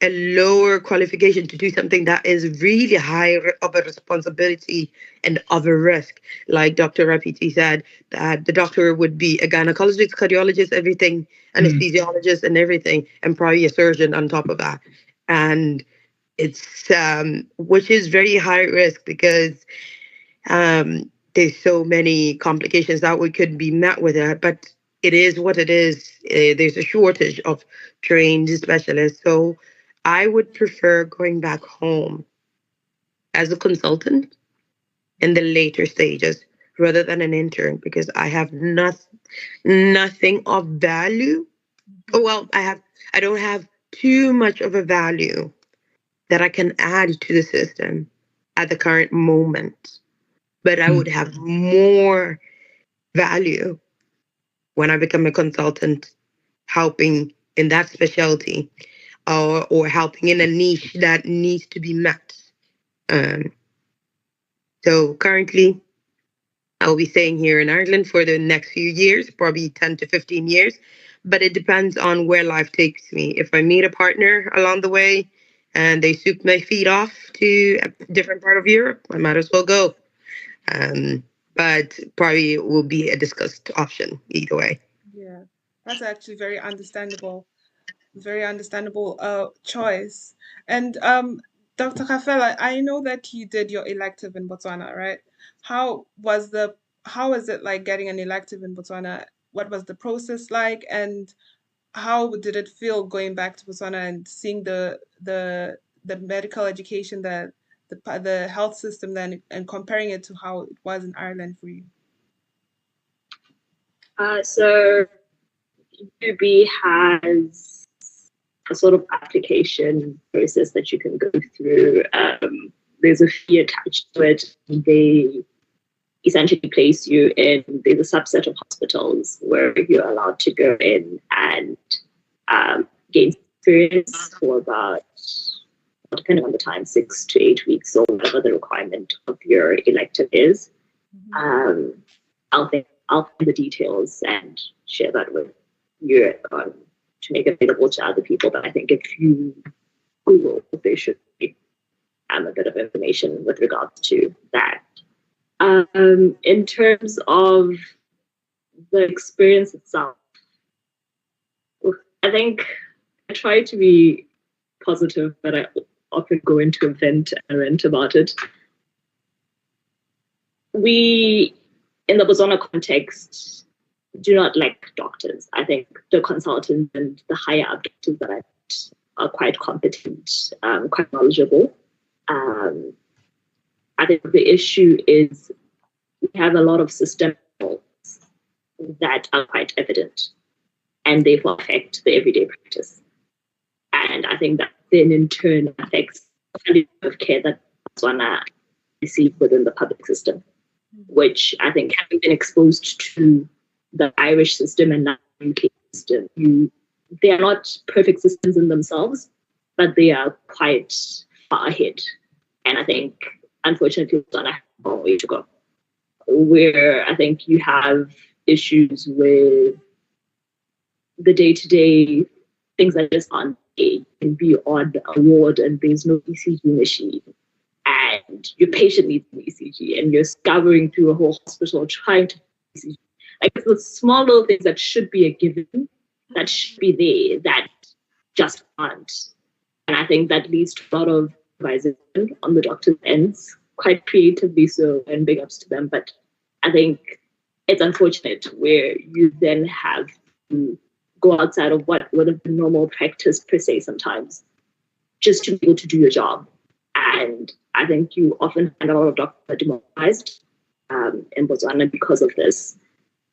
a lower qualification to do something that is really high of a responsibility and of a risk. Like Dr. Rapiti said, that the doctor would be a gynecologist, cardiologist, everything, anesthesiologist and everything, and probably a surgeon on top of that. And it's, which is very high risk because there's so many complications that we could be met with it, but it is what it is. There's a shortage of trained specialists. So I would prefer going back home as a consultant in the later stages rather than an intern because I have nothing of value. Oh, well, I don't have too much of a value that I can add to the system at the current moment. But I would have more value when I become a consultant, helping in that specialty or helping in a niche that needs to be met. So currently, I'll be staying here in Ireland for the next few years, probably 10 to 15 years. But it depends on where life takes me. If I meet a partner along the way and they soup my feet off to a different part of Europe, I might as well go. But probably will be a discussed option either way. Yeah, that's actually very understandable choice. And Dr. Kgafela, I know that you did your elective in Botswana, right? How was the how is it like getting an elective in Botswana? What was the process like, and how did it feel going back to Botswana and seeing the medical education, the health system then, and comparing it to how it was in Ireland for you? So UB has a sort of application process that you can go through. There's a fee attached to it. They essentially place you in, there's a subset of hospitals where you're allowed to go in and gain experience for about, depending on the time, 6 to 8 weeks or whatever the requirement of your elective is. I'll find the details and share that with you to make it available to other people. But I think if you Google, there should be a bit of information with regards to that. In terms of the experience itself, I think I try to be positive, but I often go into a vent and rant about it. We, in the Botswana context, do not lack doctors. I think the consultants and the higher up doctors that are quite competent, quite knowledgeable. I think the issue is we have a lot of system that are quite evident and therefore affect the everyday practice. And I think that then in turn affects the quality of care that Botswana receive within the public system, which I think having been exposed to the Irish system and now the UK system, they are not perfect systems in themselves, but they are quite far ahead. And I think, unfortunately, Botswana has a long way to go, where I think you have issues with the day-to-day things that just aren't there. You can be on a ward and there's no ECG machine, and your patient needs an ECG, and you're scouring through a whole hospital trying to ECG. Like, it's the small little things that should be a given, that should be there, that just aren't. And I think that leads to a lot of advising on the doctor's ends, quite creatively so, and big ups to them. But I think it's unfortunate where you then have to go outside of what would have been normal practice per se sometimes, just to be able to do your job. And I think you often find a lot of doctors are demonized in Botswana because of this.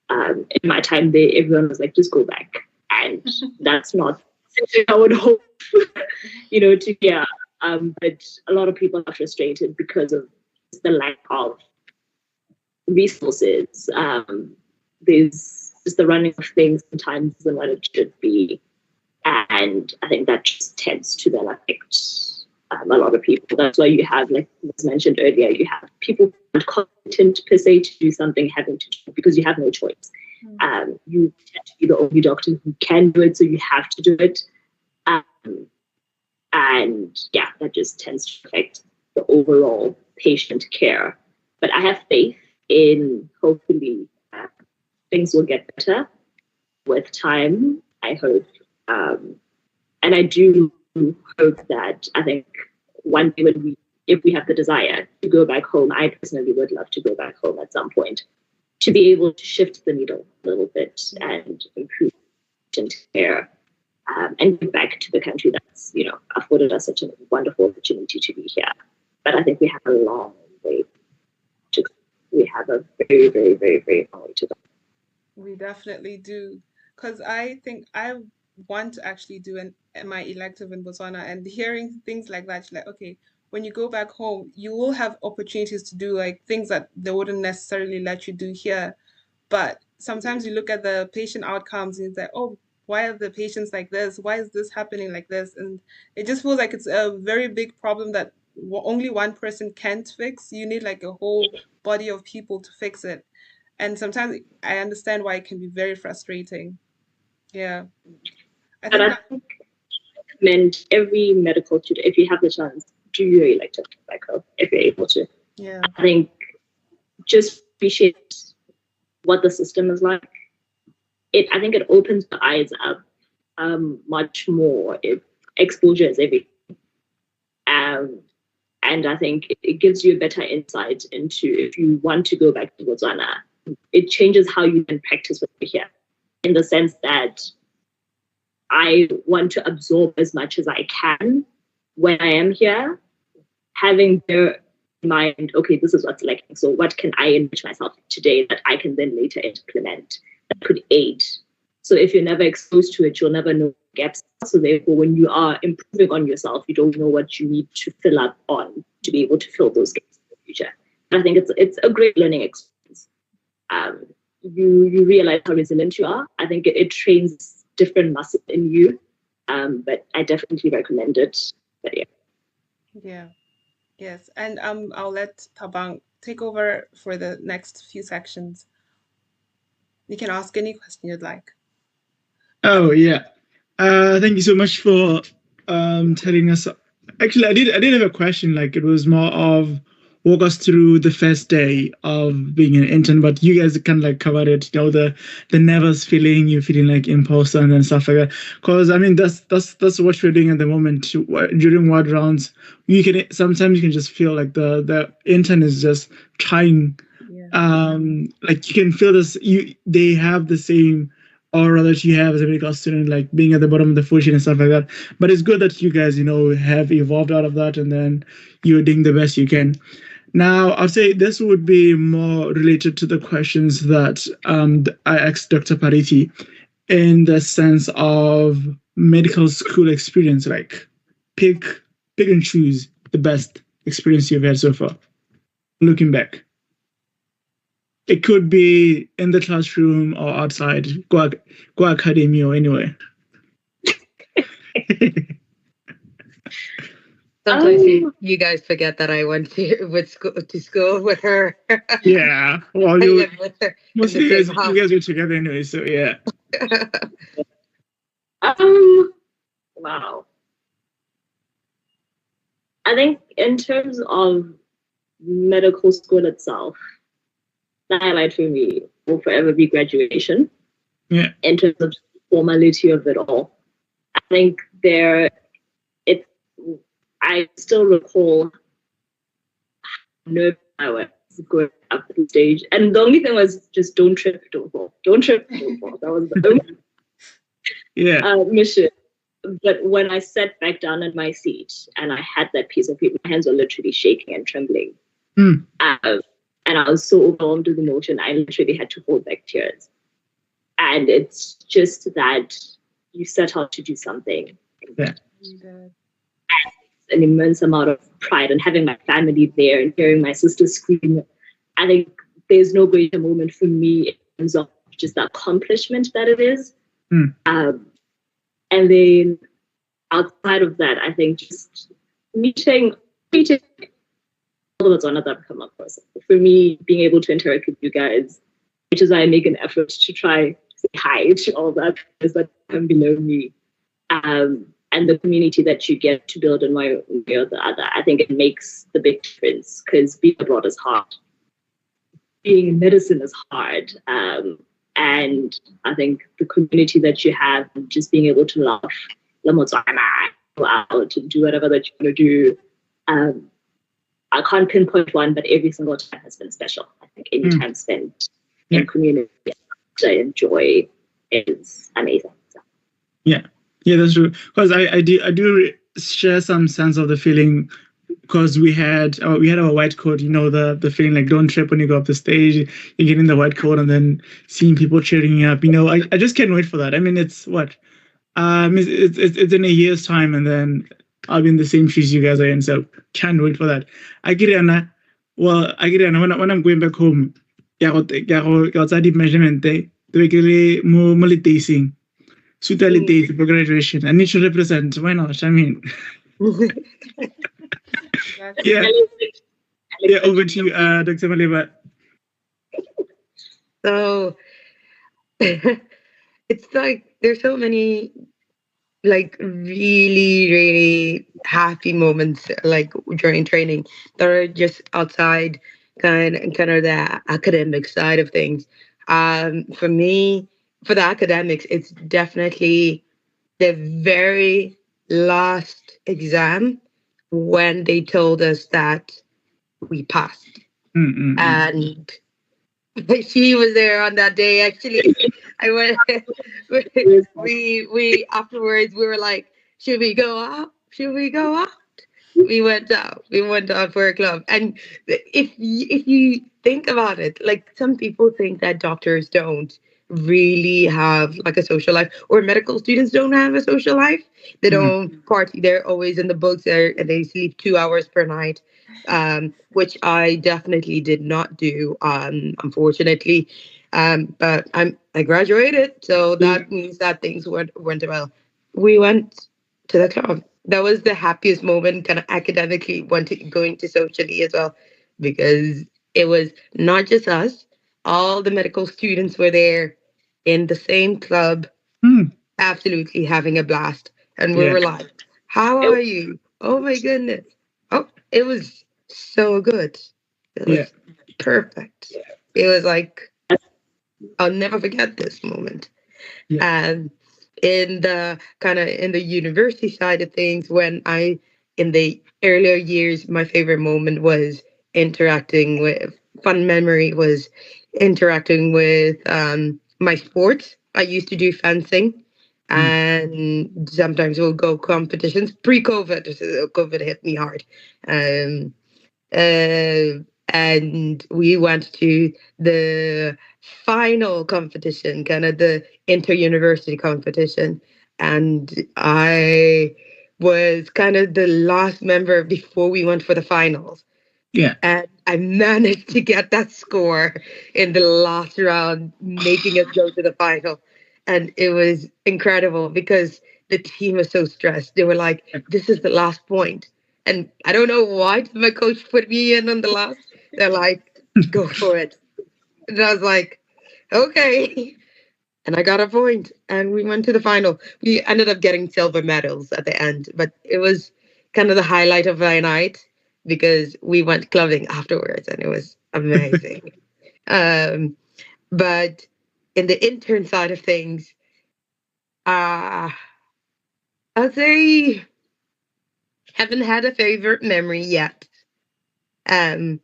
In my time there, everyone was like, just go back. And that's not something I would hope, to hear. But a lot of people are frustrated because of the lack of resources. There's just the running of things sometimes isn't what it should be. And I think that just tends to then affect a lot of people. That's why you have, like was mentioned earlier, you have people who aren't competent per se to do something having to do because you have no choice. You tend to be the only doctor who can do it, so you have to do it. And yeah, that just tends to affect the overall patient care. But I have faith in hopefully things will get better with time, I hope. And I do hope that, I think one day if we have the desire to go back home, I personally would love to go back home at some point to be able to shift the needle a little bit and improve patient care and give back to the country that's, afforded us such a wonderful opportunity to be here. But I think we have a long way to go. We have a very, very, very, very long way to go. We definitely do. Because I think I want to actually do my elective in Botswana, and hearing things like that, you're like, okay, when you go back home, you will have opportunities to do like things that they wouldn't necessarily let you do here. But sometimes you look at the patient outcomes and it's like, oh, why are the patients like this? Why is this happening like this? And it just feels like it's a very big problem that only one person can't fix. You need like a whole body of people to fix it. And sometimes I understand why it can be very frustrating. Yeah. I think recommend every medical student, if you have the chance, do your elective back home if you're able to. Yeah. I think just appreciate what the system is like. I think it opens the eyes up much more if exposure is everything. And I think it gives you a better insight into, if you want to go back to Botswana, it changes how you can practice with me here, in the sense that I want to absorb as much as I can when I am here, having their mind, okay, this is what's lacking. So what can I enrich myself today that I can then later implement that could aid? So if you're never exposed to it, you'll never know gaps. So therefore, when you are improving on yourself, you don't know what you need to fill up on to be able to fill those gaps in the future. And I think it's a great learning experience. You realize how resilient you are. I think it trains different muscles in you. But I definitely recommend it. But yeah. Yeah. Yes. And I'll let Thabang take over for the next few sections. You can ask any question you'd like. Oh yeah. Thank you so much for telling us. Actually, I did have a question. Like, it was more of walk us through the first day of being an intern, but you guys kind of like covered it. The nervous feeling, you feeling like imposter and then stuff like that. Because I mean, that's what we're doing at the moment during ward rounds. Sometimes you can just feel like the intern is just trying. Yeah. Like you can feel this. They have the same aura that you have as a medical student, like being at the bottom of the food chain and stuff like that. But it's good that you guys, have evolved out of that, and then you're doing the best you can. Now, I'll say this would be more related to the questions that I asked Dr. Pharithi, in the sense of medical school experience. Like, pick and choose the best experience you've had so far, looking back. It could be in the classroom or outside, go academy or anywhere. Sometimes you guys forget that I went to school with her. Yeah, well, mostly you guys were together anyway, so yeah. Wow. I think in terms of medical school itself, the highlight for me will forever be graduation. Yeah. In terms of the formality of it all, I think it's. I still recall how nervous I was going up the stage, and the only thing was just don't trip, don't fall, don't trip, don't fall. That was the only mission. But when I sat back down in my seat and I had that piece of paper, my hands were literally shaking and trembling. And I was so overwhelmed with emotion, I literally had to hold back tears. And it's just that you set out to do something. Yeah. And an immense amount of pride, and having my family there and hearing my sister scream. I think there's no greater moment for me in terms of just the accomplishment that it is. And then outside of that, I think just meeting all the Botswana that I've come across. For me, being able to interact with you guys, which is why I make an effort to try to say hi to all that come below me. And the community that you get to build in one way or the other, I think it makes the big difference, because being abroad is hard. Being in medicine is hard. And I think the community that you have, just being able to laugh, go out and do whatever that you want to do. I can't pinpoint one, but every single time has been special. I think any time spent in community I enjoy is amazing. So. Yeah, that's true. Because I do share some sense of the feeling, because we had our white coat, the feeling like don't trip when you go up the stage, you get in the white coat and then seeing people cheering you up. I just can't wait for that. I mean, it's what? It's in a year's time, and then I'll be in the same shoes you guys are in, so can't wait for that. I get it, when I'm going back home, deep measurement day, the mo litacing. Suit for graduation. I need to represent. Why not? I mean, yeah, over to you, Dr. Malima. So it's like there's so many like really, really happy moments like during training that are just outside kind of the academic side of things. For me, for the academics, it's definitely the very last exam when they told us that we passed. And she was there on that day. Actually, I went. We afterwards we were like, should we go out? Should we go out? We went out. We went out for a club. And if you think about it, like some people think that doctors don't really have like a social life, or medical students don't have a social life. They don't party. They're always in the books there, and they sleep 2 hours per night, which I definitely did not do, unfortunately. But I graduated, so that means that things went well. We went to the club. That was the happiest moment, kind of academically, going to socially as well, because it was not just us. All the medical students were there in the same club, absolutely having a blast. And we were like, how are you? Oh my goodness. Oh, it was so good. It was perfect. It was like, I'll never forget this moment. And in the university side of things, in the earlier years, my favorite moment was fun memory was interacting with my sports. I used to do fencing, and sometimes we'll go competitions pre-COVID. So COVID hit me hard. And we went to the final competition, kind of the inter-university competition. And I was kind of the last member before we went for the finals. Yeah. And I managed to get that score in the last round, making us go to the final. And it was incredible because the team was so stressed. They were like, this is the last point. And I don't know why my coach put me in on the last. They're like, go for it. And I was like, okay. and I got a point, and we went to the final. We ended up getting silver medals at the end, but it was kind of the highlight of my night because we went clubbing afterwards, and it was amazing. um, but in the intern side of things, uh, I'd say haven't had a favorite memory yet. Um,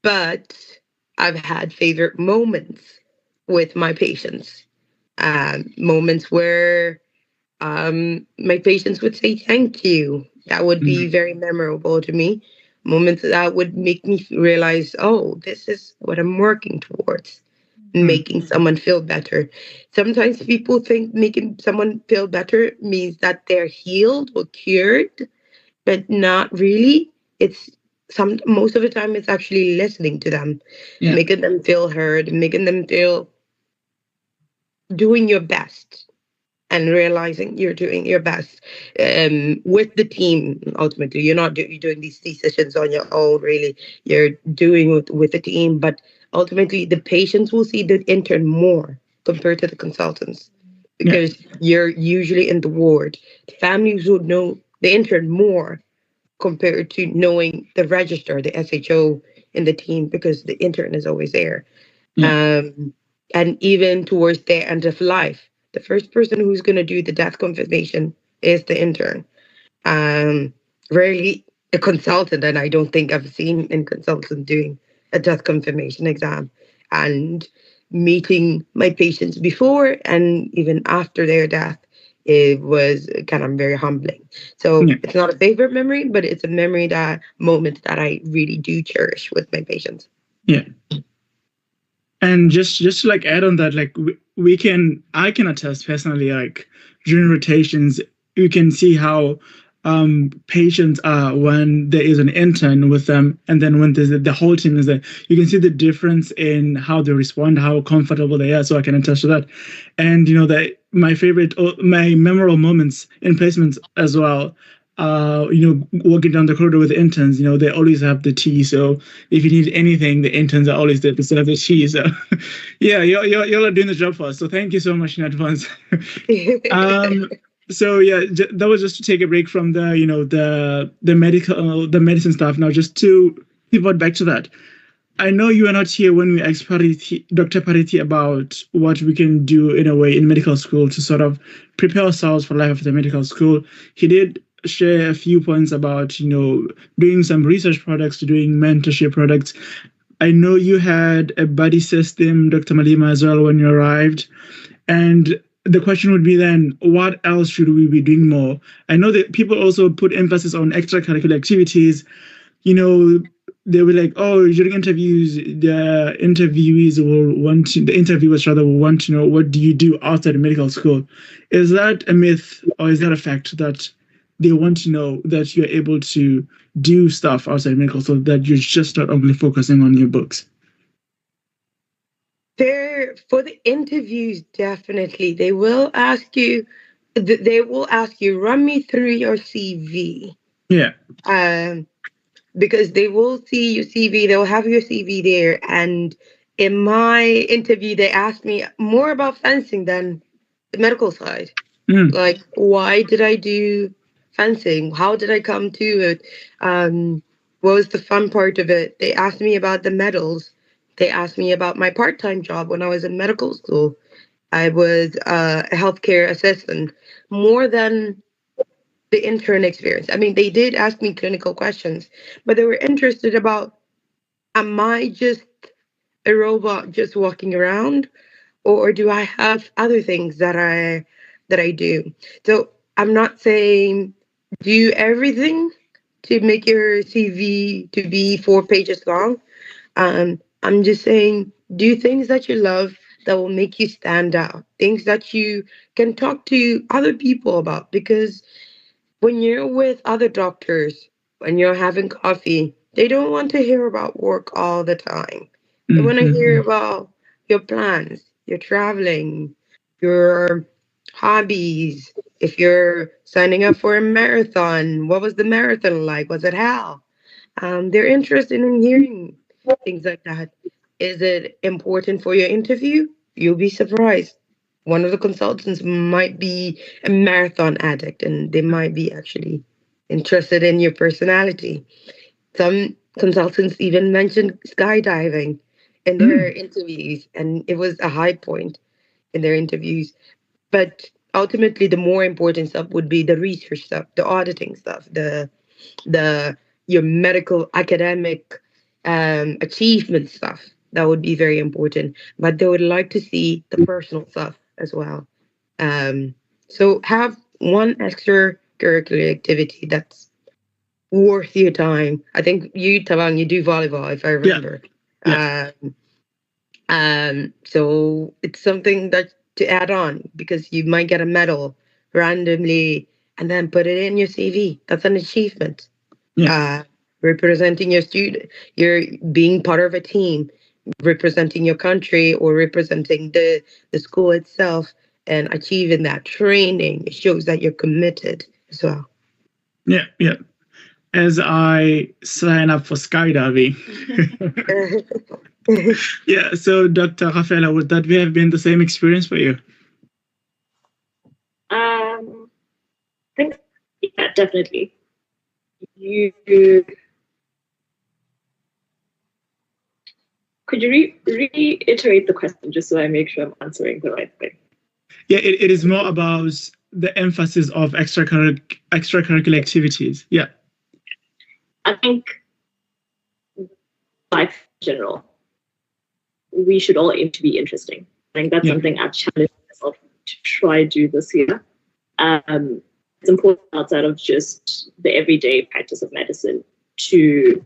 but I've had favorite moments with my patients. Moments where my patients would say thank you. That would be very memorable to me. Moments that would make me realize, oh, this is what I'm working towards, making someone feel better. Sometimes people think making someone feel better means that they're healed or cured, but not really. It's most of the time it's actually listening to them, making them feel heard, making them feel doing your best and realizing you're doing your best with the team. Ultimately, you're not you're doing these decisions on your own, really. You're doing it with the team, but ultimately the patients will see the intern more compared to the consultants because you're usually in the ward. The families would know the intern more compared to knowing the register, the SHO in the team, because the intern is always there. And even towards their end of life, the first person who's going to do the death confirmation is the intern. Um, Rarely a consultant, and I don't think I've seen a consultant doing a death confirmation exam. And meeting my patients before and even after their death, it was kind of very humbling. So it's not a favorite memory, but it's a memory that moment that I really do cherish with my patients. Yeah. And just to like add on that, like I can attest personally, like during rotations, you can see how patients are when there is an intern with them, and then when there's the whole team is there, you can see the difference in how they respond, how comfortable they are. So I can attest to that. And that my memorable moments in placements as well. Walking down the corridor with the interns, they always have the tea. So if you need anything, the interns are always there to serve the tea. So yeah, y'all are doing the job for us. So thank you so much in advance. So yeah, that was just to take a break from the medicine stuff. Now, just to pivot back to that. I know you are not here when we asked Dr. Pharithi about what we can do in a way in medical school to sort of prepare ourselves for life after medical school. He did share a few points about, doing some research products to doing mentorship products. I know you had a buddy system, Dr. Malima, as well when you arrived. And the question would be then, what else should we be doing more? I know that people also put emphasis on extracurricular activities. They were like, oh, during interviews, the interviewers will want to know, what do you do outside of medical school? Is that a myth, or is that a fact that they want to know that you're able to do stuff outside of medical school, that you're just not only focusing on your books? For the interviews, definitely they will ask you. Run me through your CV. Yeah. Because they will see your CV, they'll have your CV there. And in my interview, they asked me more about fencing than the medical side. Like, why did I do fencing? How did I come to it? What was the fun part of it? They asked me about the medals. They asked me about my part-time job when I was in medical school. I was a healthcare assistant, more than the intern experience. I mean, they did ask me clinical questions, but they were interested about, am I just a robot just walking around, or do I have other things that I do? So I'm not saying do everything to make your CV to be 4 pages long. I'm just saying do things that you love that will make you stand out, things that you can talk to other people about, because when you're with other doctors, when you're having coffee, they don't want to hear about work all the time. They want to hear about your plans, your traveling, your hobbies. If you're signing up for a marathon, what was the marathon like? Was it hell? They're interested in hearing things like that. Is it important for your interview? You'll be surprised. one of the consultants might be a marathon addict, and they might be actually interested in your personality. Some consultants even mentioned skydiving in their interviews, and it was a high point in their interviews. But ultimately, the more important stuff would be the research stuff, the auditing stuff, the your medical academic achievement stuff. That would be very important. But they would like to see the personal stuff as well. So have one extracurricular activity that's worth your time. I think you, Tabang, you do volleyball, if I remember. Yeah. So it's something that to add on because you might get a medal randomly and then put it in your CV. That's an achievement. Yeah. Representing your student, you're being part of a team, representing your country or representing the school itself and achieving that training. It shows that you're committed as well. Yeah. As I sign up for skydiving. Yeah, so Dr. Kgafela, would that have been the same experience for you? I think, yeah, definitely. Could you reiterate the question just so I make sure I'm answering the right thing? Yeah, it is more about the emphasis of extracurricular activities. Yeah. I think life in general, we should all aim to be interesting. I think that's something I've challenged myself to try do this year. It's important outside of just the everyday practice of medicine to,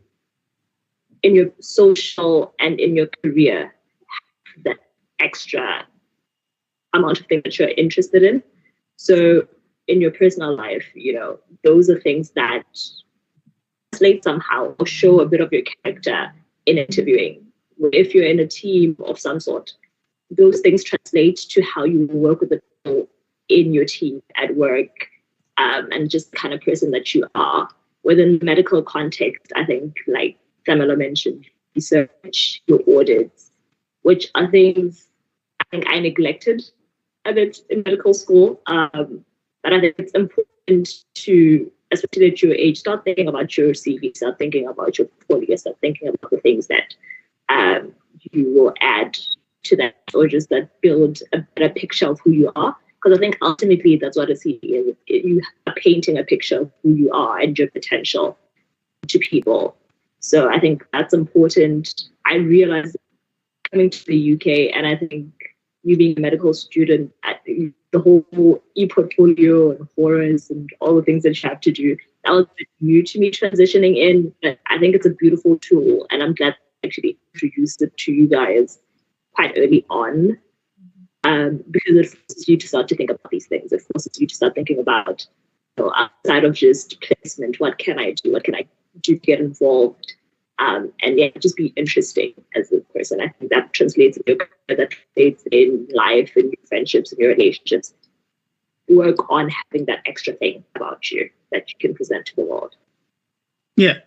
in your social and in your career, that extra amount of things that you're interested in. So in your personal life, those are things that translate somehow or show a bit of your character in interviewing. If you're in a team of some sort, those things translate to how you work with the people in your team at work, and just the kind of person that you are. Within the medical context, I think, like Thamela mentioned, research, your audits, which are things I think I neglected a bit in medical school. But I think it's important to, especially at your age, start thinking about your CV, start thinking about your portfolio, start thinking about the things that you will add to that, or just that build a better picture of who you are. Because I think ultimately that's what a CV is. You are painting a picture of who you are and your potential to people. So I think that's important. I realized coming to the UK, and I think you being a medical student, the whole e-portfolio and horrors and all the things that you have to do, that was new to me transitioning in. But I think it's a beautiful tool, and I'm glad I actually introduced it to you guys quite early on, because it forces you to start to think about these things. It forces you to start thinking about, outside of just placement, what can I do? What can I do to get involved? And just be interesting as a person. I think that translates in your career, that translates in life, in your friendships, in your relationships. Work on having that extra thing about you that you can present to the world. Yeah.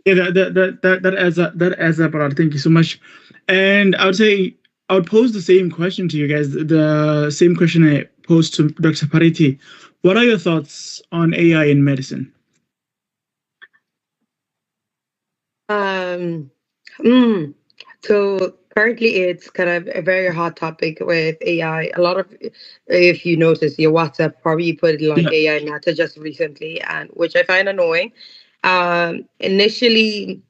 That adds up a lot. Thank you so much. And I would pose the same question to you guys. The same question I posed to Dr. Pharithi. What are your thoughts on AI in medicine? So currently it's kind of a very hot topic with AI. A lot of, if you notice your WhatsApp, probably put like AI matter just recently, and which I find annoying. Initially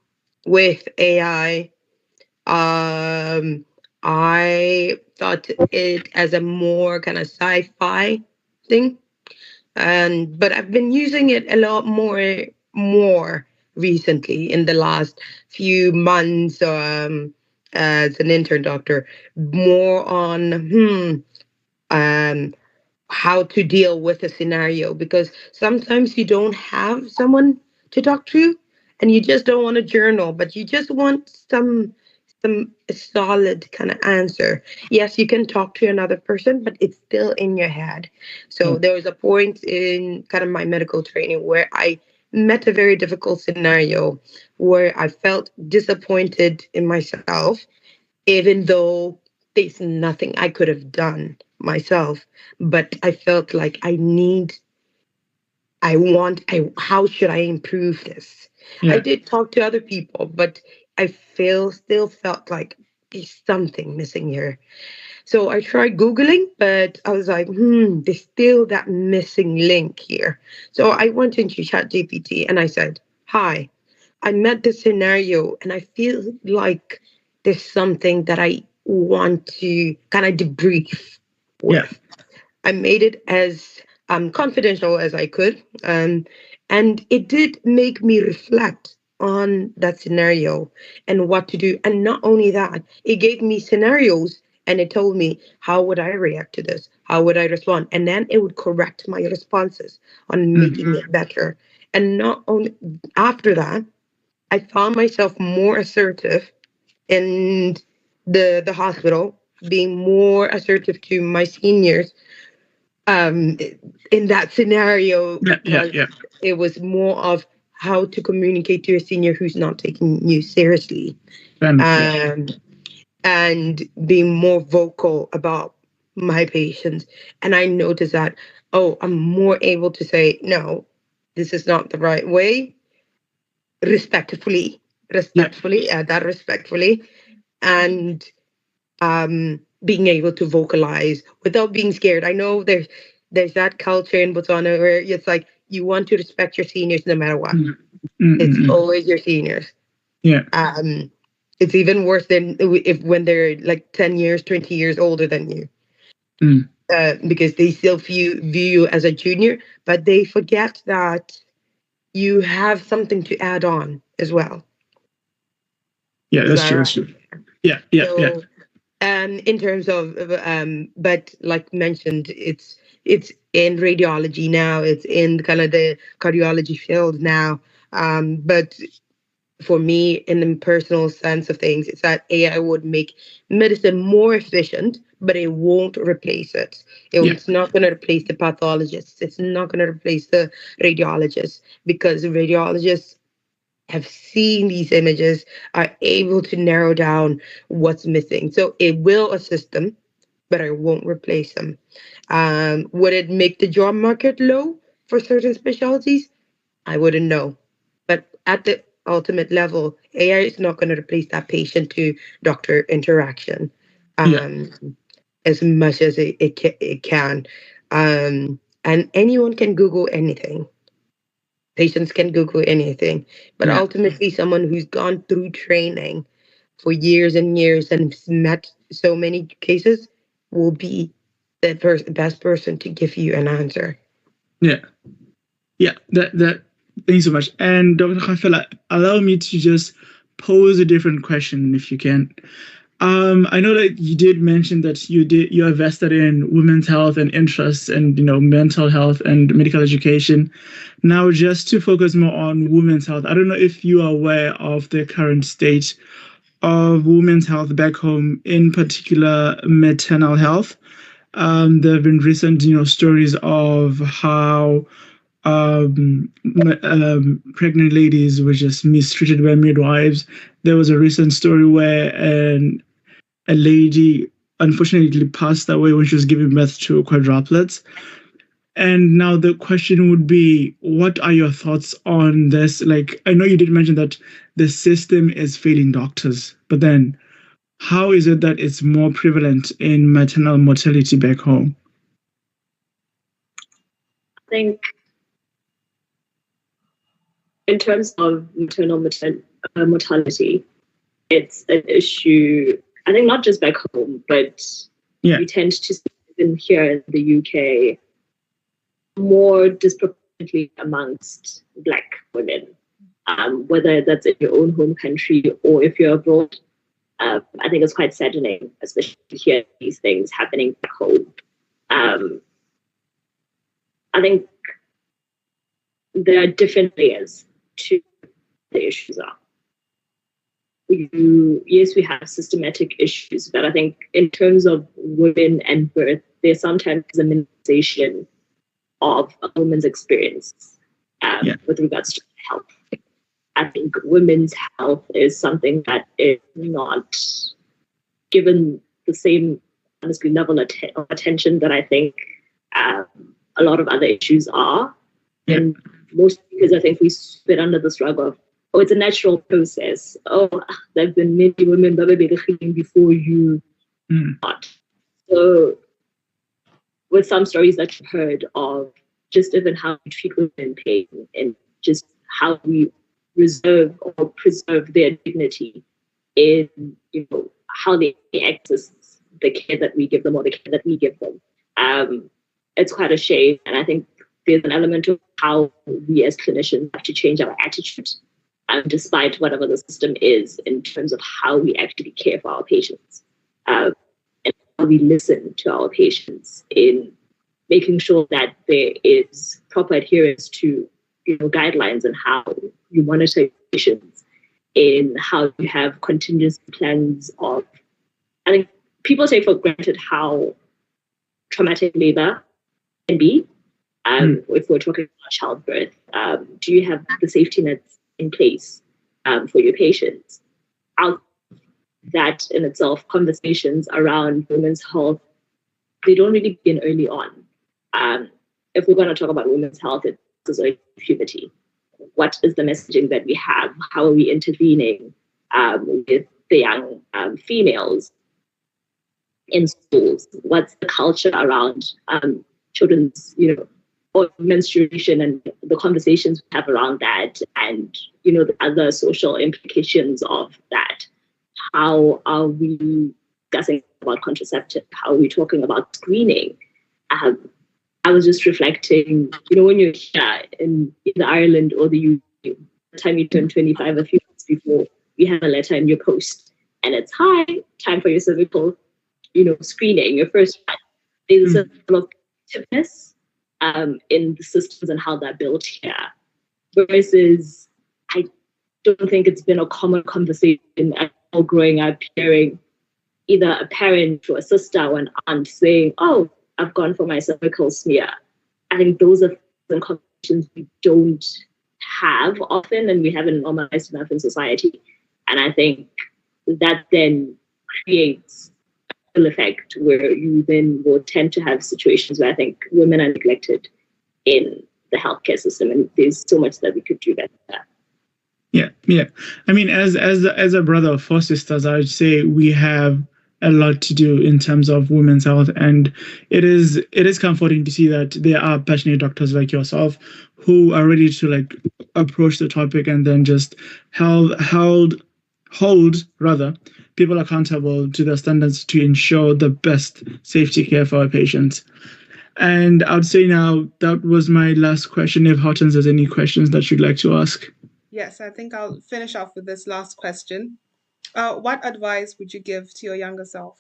with AI, I thought it as a more kind of sci-fi thing, but I've been using it a lot more recently in the last few months, as an intern doctor, more on how to deal with a scenario, because sometimes you don't have someone to talk to and you just don't want a journal, but you just want some solid kind of answer. Yes, you can talk to another person, but it's still in your head. So there was a point in kind of my medical training where I met a very difficult scenario where I felt disappointed in myself, even though there's nothing I could have done. myself, but I felt like how should I improve this? Yeah. I did talk to other people, but I still felt like there's something missing here. So I tried Googling, but I was like, there's still that missing link here. So I went into ChatGPT and I said, hi, I met this scenario and I feel like there's something that I want to kind of debrief with. Yeah. I made it as confidential as I could. And it did make me reflect on that scenario and what to do. And not only that, it gave me scenarios and it told me, how would I react to this? How would I respond? And then it would correct my responses on making it better. And not only after that, I found myself more assertive in the hospital, being more assertive to my seniors in that scenario. It was more of how to communicate to a senior who's not taking you seriously, and being more vocal about my patients. And I noticed that, I'm more able to say, no, this is not the right way, respectfully, and being able to vocalize without being scared. I know there's that culture in Botswana where it's like you want to respect your seniors no matter what. It's always your seniors. Yeah. It's even worse than when they're like 10 years, 20 years older than you. Because they still view you as a junior, but they forget that you have something to add on as well. Yeah, that's true. That's true. Yeah. In terms of, but like mentioned, it's in radiology now. It's in kind of the cardiology field now. But for me, in the personal sense of things, it's that AI would make medicine more efficient, but it won't replace it. It's not going to replace the pathologists. It's not going to replace the radiologists, because the radiologists have seen these images, are able to narrow down what's missing. So it will assist them, but it won't replace them. Would it make the job market low for certain specialties? I wouldn't know. But at the ultimate level, AI is not going to replace that patient to doctor interaction as much as it can. And anyone can Google anything. Patients can Google anything, but ultimately someone who's gone through training for years and years and met so many cases will be the best person to give you an answer. Yeah. That. Thank you so much. And Dr. Kgafela, allow me to just pose a different question, if you can. I know that you did mention that you are vested in women's health and interests and mental health and medical education. Now, just to focus more on women's health, I don't know if you are aware of the current state of women's health back home, in particular maternal health. There have been recent stories of how pregnant ladies were just mistreated by midwives. There was a recent story where a lady unfortunately passed away when she was giving birth to quadruplets. And now the question would be, what are your thoughts on this? Like, I know you did mention that the system is failing doctors, but then how is it that it's more prevalent in maternal mortality back home? I think in terms of maternal mortality, it's an issue, I think, not just back home, but we tend to see it here in the UK more disproportionately amongst Black women, whether that's in your own home country or if you're abroad. I think it's quite saddening, especially to hear these things happening back home. I think there are different layers to the issues are. Yes, we have systematic issues, but I think in terms of women and birth, there's sometimes a minimization of a woman's experience with regards to health. I think women's health is something that is not given the same honestly level of attention that I think a lot of other issues are. Yeah. And most because I think we spit under this rug of, oh, it's a natural process. Oh, there have been many women that were before you. Not. So with some stories that you've heard of just even how we treat women in pain and just how we reserve or preserve their dignity in, how they access the care that we give them or the care that we give them. It's quite a shame. And I think there's an element of how we as clinicians have to change our attitude, despite whatever the system is, in terms of how we actually care for our patients. And how we listen to our patients in making sure that there is proper adherence to guidelines and how you monitor patients, in how you have contingency plans of, I think people take for granted how traumatic labor can be. If we're talking about childbirth, do you have the safety nets in place for your patients? Out that in itself, conversations around women's health, they don't really begin early on. If we're going to talk about women's health, it's early puberty. What is the messaging that we have? How are we intervening with the young females in schools? What's the culture around children's, or menstruation and the conversations we have around that, and the other social implications of that? How are we discussing about contraceptive? How are we talking about screening? I was just reflecting, when you're here in either Ireland or the UK, by the time you turn 25, a few months before, you have a letter in your post, and it's, hi, time for your cervical, screening, your first one. There's a lot of activeness in the systems and how they're built here, versus I don't think it's been a common conversation at all growing up, hearing either a parent or a sister or an aunt saying, oh, I've gone for my cervical smear. I think those are conversations we don't have often, and we haven't normalized enough in society. And I think that then creates a ripple effect where you then will tend to have situations where I think women are neglected in the healthcare system, and there's so much that we could do better. Yeah. I mean, as a brother of 4 sisters, I would say we have a lot to do in terms of women's health, and it is comforting to see that there are passionate doctors like yourself who are ready to approach the topic and then just hold people accountable to the standards to ensure the best safety care for our patients. And I'd say now that was my last question. If Hortense has any questions that you'd like to ask. Yes, I think I'll finish off with this last question. What advice would you give to your younger self?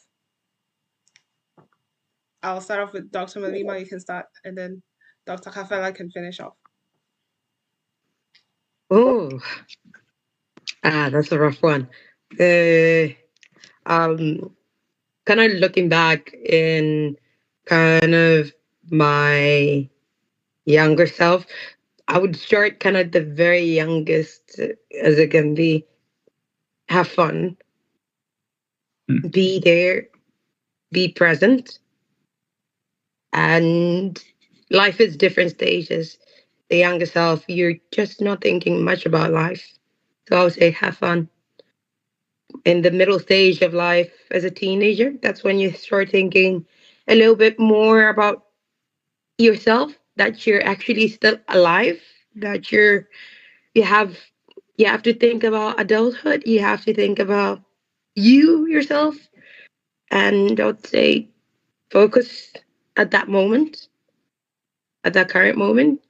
I'll start off with Dr. Malima. You can start, and then Dr. Kgafela can finish off. Oh, that's a rough one. Kind of looking back in kind of my younger self, I would start kind of the very youngest as it can be. Have fun. Be there. Be present. And life is different stages. The younger self, you're just not thinking much about life. So I would say have fun. In the middle stage of life as a teenager, that's when you start thinking a little bit more about yourself, that you're actually still alive, that you have to think about adulthood, you have to think about you yourself. And I would say focus at that moment, at that current moment.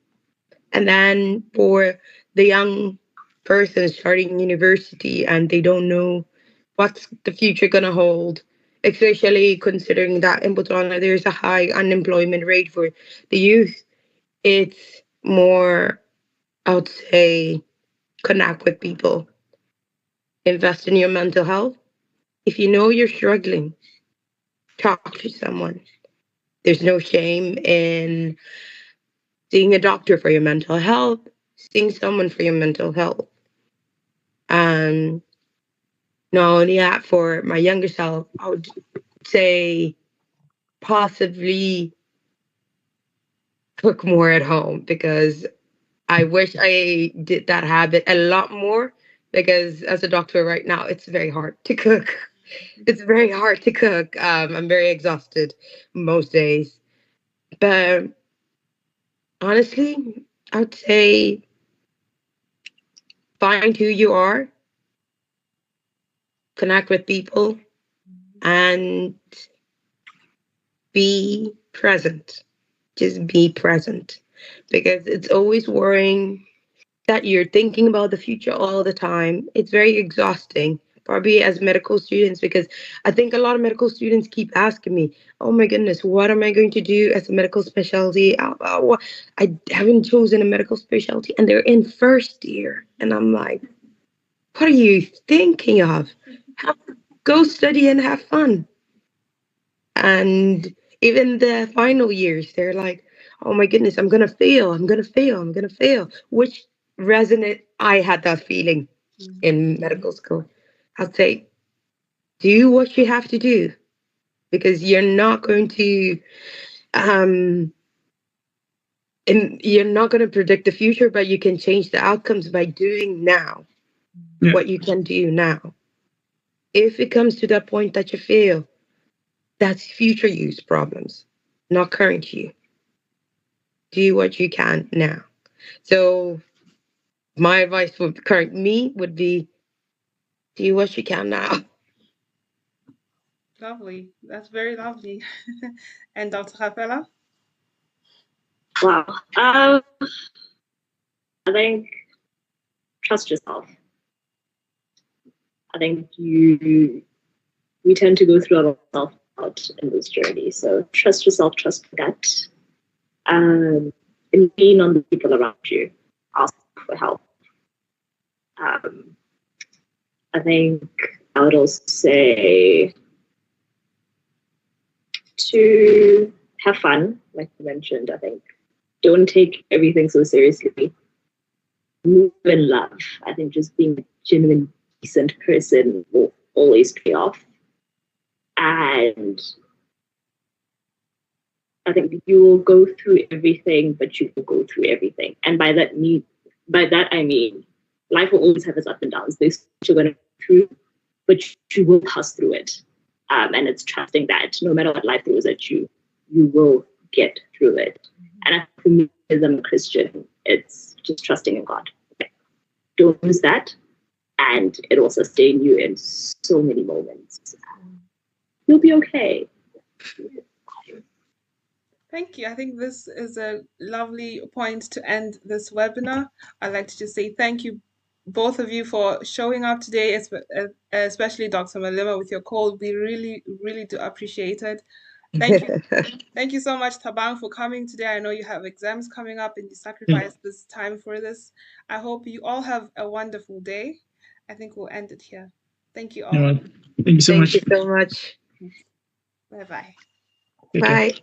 And then for the young person starting university and they don't know what's the future gonna hold, especially considering that in Botswana there's a high unemployment rate for the youth, it's more, I would say, connect with people. Invest in your mental health. If you know you're struggling, talk to someone. There's no shame in seeing a doctor for your mental health, seeing someone for your mental health. Not only that, for my younger self, I would say possibly cook more at home, because I wish I did that habit a lot more, because as a doctor right now, it's very hard to cook. It's very hard to cook. I'm very exhausted most days. But honestly, I would say find who you are, connect with people, and be present. Just be present, because it's always worrying that you're thinking about the future all the time. It's very exhausting, probably as medical students, because I think a lot of medical students keep asking me, oh my goodness, what am I going to do as a medical specialty? I haven't chosen a medical specialty, and they're in first year. And I'm like, what are you thinking of? Go study and have fun. And even the final years, they're like, oh my goodness, I'm gonna fail, I'm gonna fail, I'm gonna fail. Which resonate, I had that feeling in medical school. I'd say, do what you have to do, because you're not going to and you're not going to predict the future, but you can change the outcomes by doing now what you can do now. If it comes to that point that you fail, that's future you's problems, not current you. Do what you can now. So my advice for current me would be, do what you can now. Lovely. That's very lovely. And Dr. Kgafela? Wow. I think trust yourself. I think we tend to go through a lot of self-doubt in this journey. So trust yourself, trust your gut, and lean on the people around you. Ask for help. I think I would also say to have fun, like you mentioned. I think don't take everything so seriously. Move in love. I think just being a genuine, decent person will always pay off. And I think you will go through everything, but you will go through everything. And by that I mean life will always have its ups and downs. There's things you're going to go through, but you will pass through it. And it's trusting that no matter what life throws at you, you will get through it. And for me, as I'm a Christian, it's just trusting in God. Don't lose that, and it will sustain you in so many moments. You'll be okay. Thank you. I think this is a lovely point to end this webinar. I'd like to just say thank you, both of you, for showing up today, especially Dr. Malima with your call. We really, really do appreciate it. Thank you. Thank you so much, Thabang, for coming today. I know you have exams coming up and you sacrificed this time for this. I hope you all have a wonderful day. I think we'll end it here. Thank you all. Thank you so much. Thank you so much. Bye-bye. Bye.